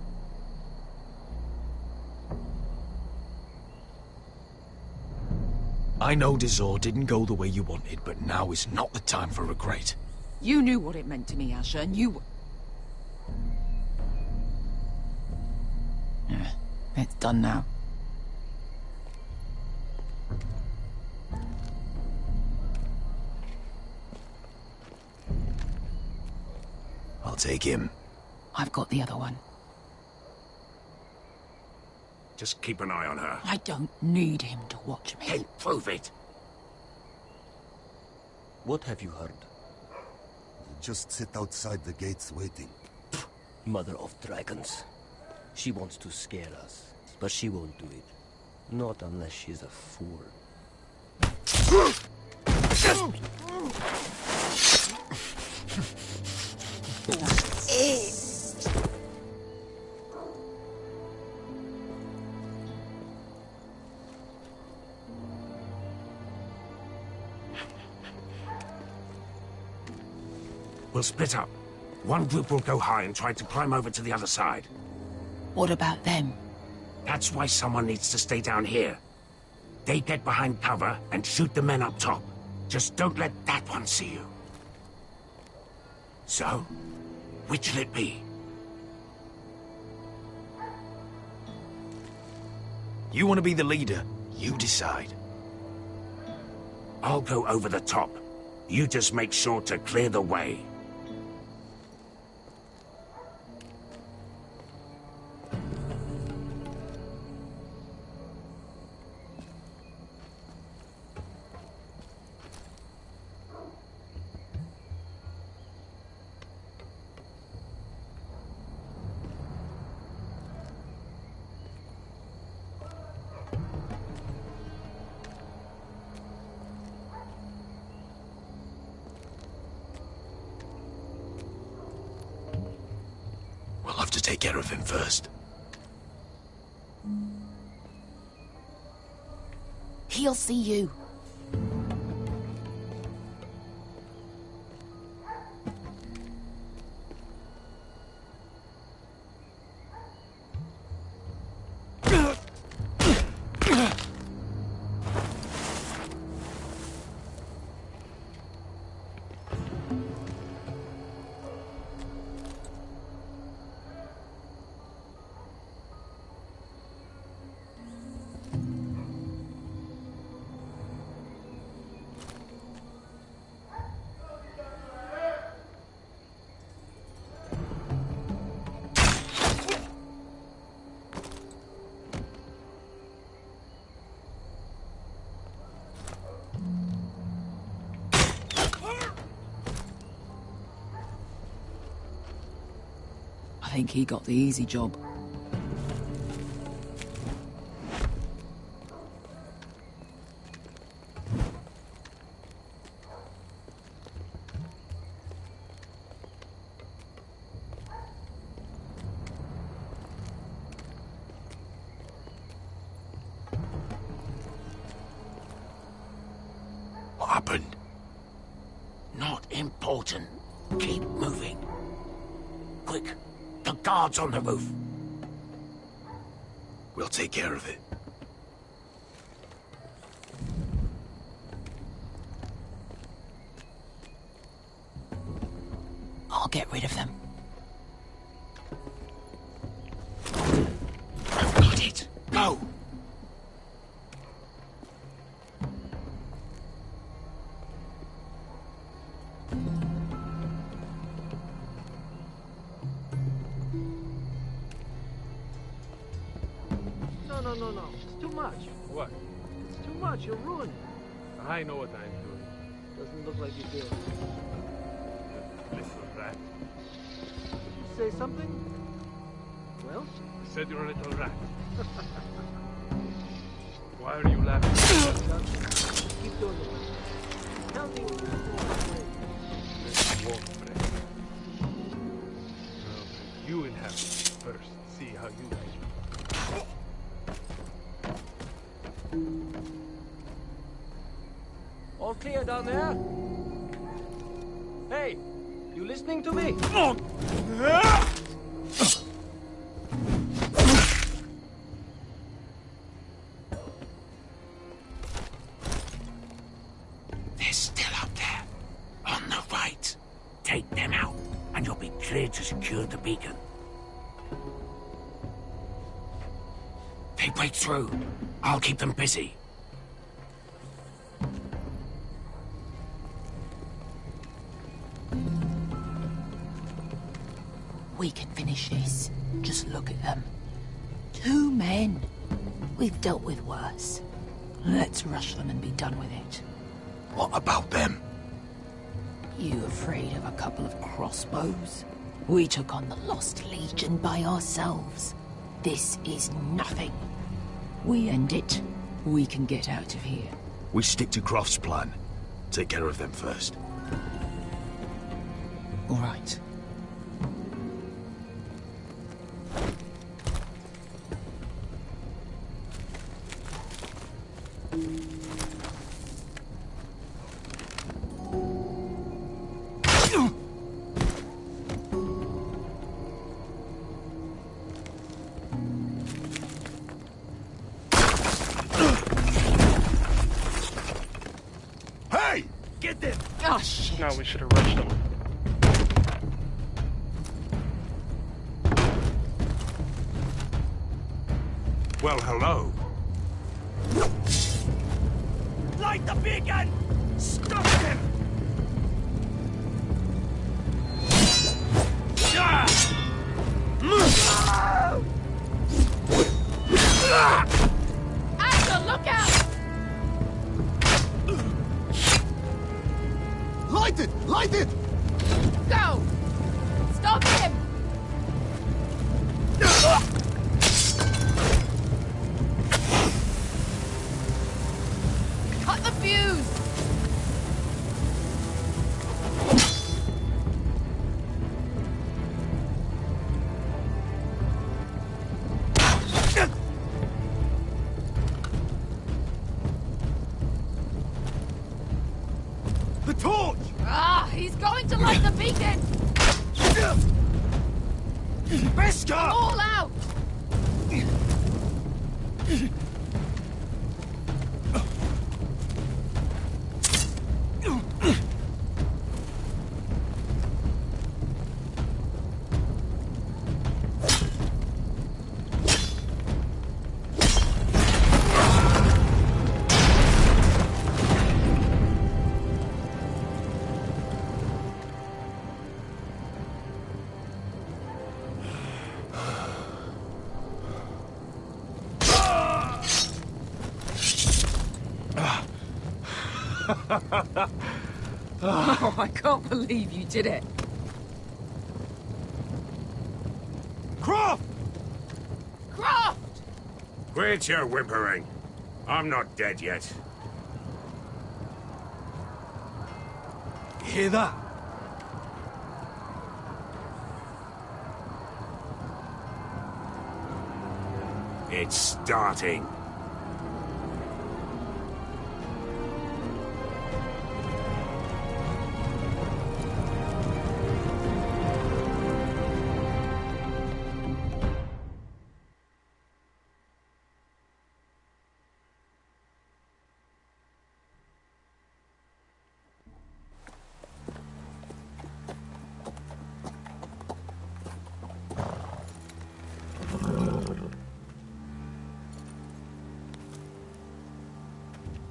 Speaker 5: I know Dazor didn't go the way you wanted, but now is not the time for regret.
Speaker 16: You knew what it meant to me, Asher, and you... It's done now.
Speaker 19: I'll take him.
Speaker 16: I've got the other one.
Speaker 20: Just keep an eye on her.
Speaker 22: I don't need him to watch me.
Speaker 20: Then prove it.
Speaker 9: What have you heard?
Speaker 17: Just sit outside the gates waiting.
Speaker 9: Mother of dragons. She wants to scare us, but she won't do it. Not unless she's a fool.
Speaker 20: We'll split up. One group will go high and try to climb over to the other side.
Speaker 22: What about them?
Speaker 20: That's why someone needs to stay down here. They get behind cover and shoot the men up top. Just don't let that one see you. So, which'll it be?
Speaker 19: You want to be the leader? You decide.
Speaker 20: I'll go over the top. You just make sure to clear the way.
Speaker 19: We'll have to take care of him first.
Speaker 22: He'll see you. I think he got the easy job.
Speaker 19: What happened?
Speaker 20: Not important. Keep moving. Quick. The guards on the roof.
Speaker 19: We'll take care of it.
Speaker 22: I'll get rid of them.
Speaker 20: I've got it. Go!
Speaker 12: No. It's too much.
Speaker 10: What?
Speaker 12: It's too much. You're ruining it.
Speaker 10: I know what I'm doing.
Speaker 12: Doesn't look like you do.
Speaker 10: You little rat.
Speaker 12: Say something? Well?
Speaker 10: I said you're a little rat. Why are you laughing?
Speaker 12: Keep doing it. Tell me when
Speaker 10: This won't break. I'll break you in half first. See how you feel.
Speaker 12: All clear down there? Hey, you listening to me?
Speaker 20: They're still up there. On the right. Take them out, and you'll be clear to secure the beacon. They break through. I'll keep them busy.
Speaker 22: We can finish this. Just look at them. 2 men.
Speaker 8: We've dealt with worse. Let's rush them and be done with it.
Speaker 19: What about them?
Speaker 8: You afraid of a couple of crossbows? We took on the Lost Legion by ourselves. This is nothing. We end it, we can get out of here.
Speaker 19: We stick to Croft's plan. Take care of them first.
Speaker 8: All right.
Speaker 19: Hey! Get them!
Speaker 8: Oh, shit.
Speaker 1: No, we should have rushed them.
Speaker 20: Well, hello.
Speaker 5: Light the beacon! Stop them!
Speaker 6: Axel, look out!
Speaker 17: Light it! Light it!
Speaker 6: Go! Stop him! Cut the fuse!
Speaker 17: The torch!
Speaker 6: Ah, he's going to light the beacon!
Speaker 17: Beskar!
Speaker 6: All out!
Speaker 16: Oh, I can't believe you did it.
Speaker 17: Croft!
Speaker 6: Croft!
Speaker 20: Quit your whimpering. I'm not dead yet.
Speaker 17: Hear that?
Speaker 20: It's starting.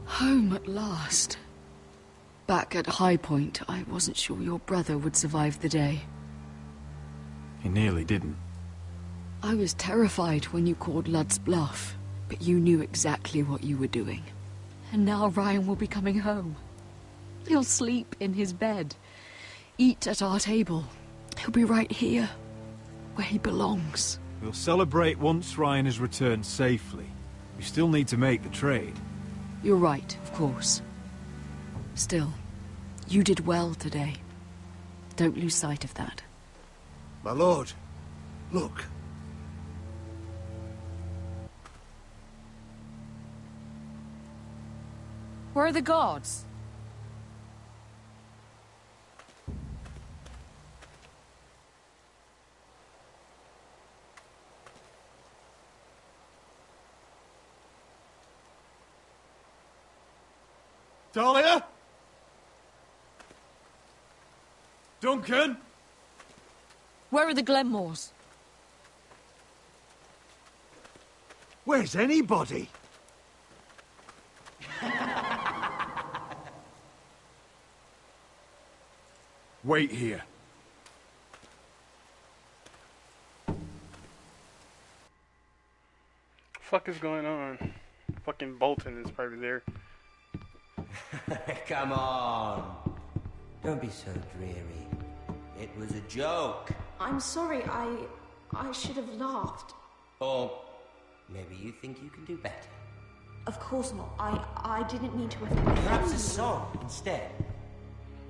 Speaker 16: Home at last. Back at High Point, I wasn't sure your brother would survive the day.
Speaker 7: He nearly didn't.
Speaker 16: I was terrified when you called Ludd's bluff, but you knew exactly what you were doing. And now Ryan will be coming home. He'll sleep in his bed, eat at our table. He'll be right here, where he belongs.
Speaker 7: We'll celebrate once Ryan has returned safely. We still need to make the trade.
Speaker 16: You're right, of course. Still, you did well today. Don't lose sight of that.
Speaker 17: My lord, look.
Speaker 22: Where are the guards?
Speaker 12: Dahlia? Duncan?
Speaker 16: Where are the Glenmores?
Speaker 17: Where's anybody?
Speaker 7: Wait here.
Speaker 1: fuck is going on? Fucking Bolton is probably there.
Speaker 9: Come on. Don't be so dreary. It was a joke.
Speaker 14: I'm sorry, I should have laughed.
Speaker 9: Or maybe you think you can do better.
Speaker 14: Of course not. I didn't mean to offend.
Speaker 9: Perhaps a song instead.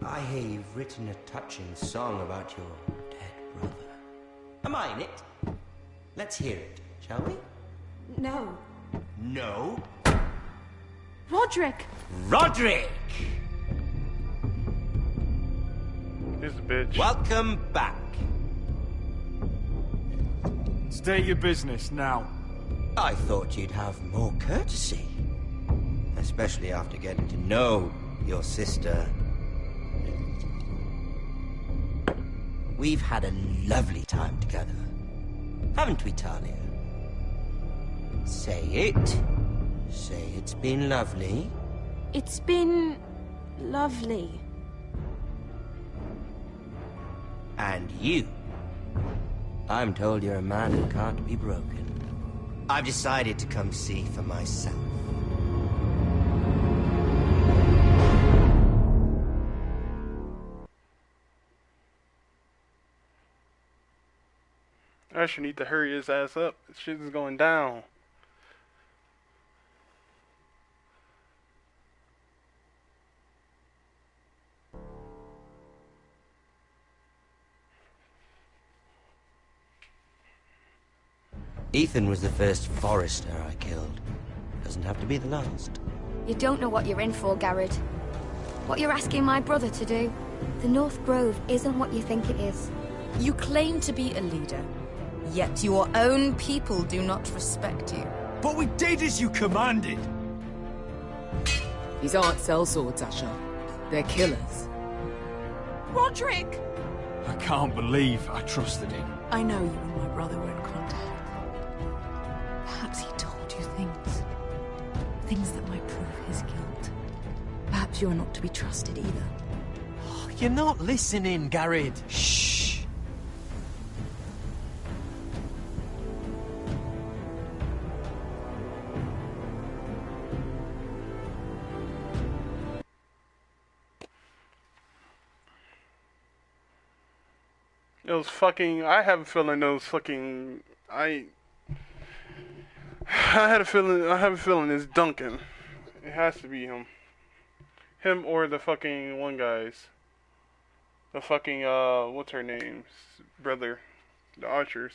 Speaker 9: I hear you've written a touching song about your dead brother. Am I in it? Let's hear it, shall we?
Speaker 14: No.
Speaker 9: No?
Speaker 14: Roderick!
Speaker 9: Roderick!
Speaker 1: Here's the bitch.
Speaker 9: Welcome back.
Speaker 18: State your business now.
Speaker 9: I thought you'd have more courtesy. Especially after getting to know your sister. We've had a lovely time together. Haven't we, Talia? Say it. Say it's been lovely.
Speaker 14: It's been lovely.
Speaker 9: And you? I'm told you're a man who can't be broken. I've decided to come see for myself.
Speaker 1: I should need to hurry his ass up. This shit is going down.
Speaker 9: Ethan was the first Forrester I killed. Doesn't have to be the last.
Speaker 4: You don't know what you're in for, Garrett. What you're asking my brother to do. The North Grove isn't what you think it is.
Speaker 22: You claim to be a leader, yet your own people do not respect you.
Speaker 18: But we did as you commanded.
Speaker 8: These aren't sellswords, Asher. They're killers.
Speaker 22: Roderick!
Speaker 18: I can't believe I trusted him.
Speaker 21: I know you and my brother were in contact. Perhaps he told you things. Things that might prove his guilt. Perhaps you're not to be trusted either.
Speaker 12: Oh, you're not listening, Garrett.
Speaker 9: Shh.
Speaker 1: Those fucking... I have a feeling those fucking... I have a feeling it's Duncan. It has to be him. Him or the fucking one guys. The fucking, what's her name? Brother. The Archers.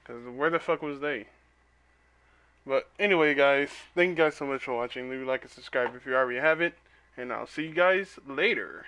Speaker 1: Because where the fuck was they? But anyway, guys. Thank you guys so much for watching. Leave a like and subscribe if you already haven't. And I'll see you guys later.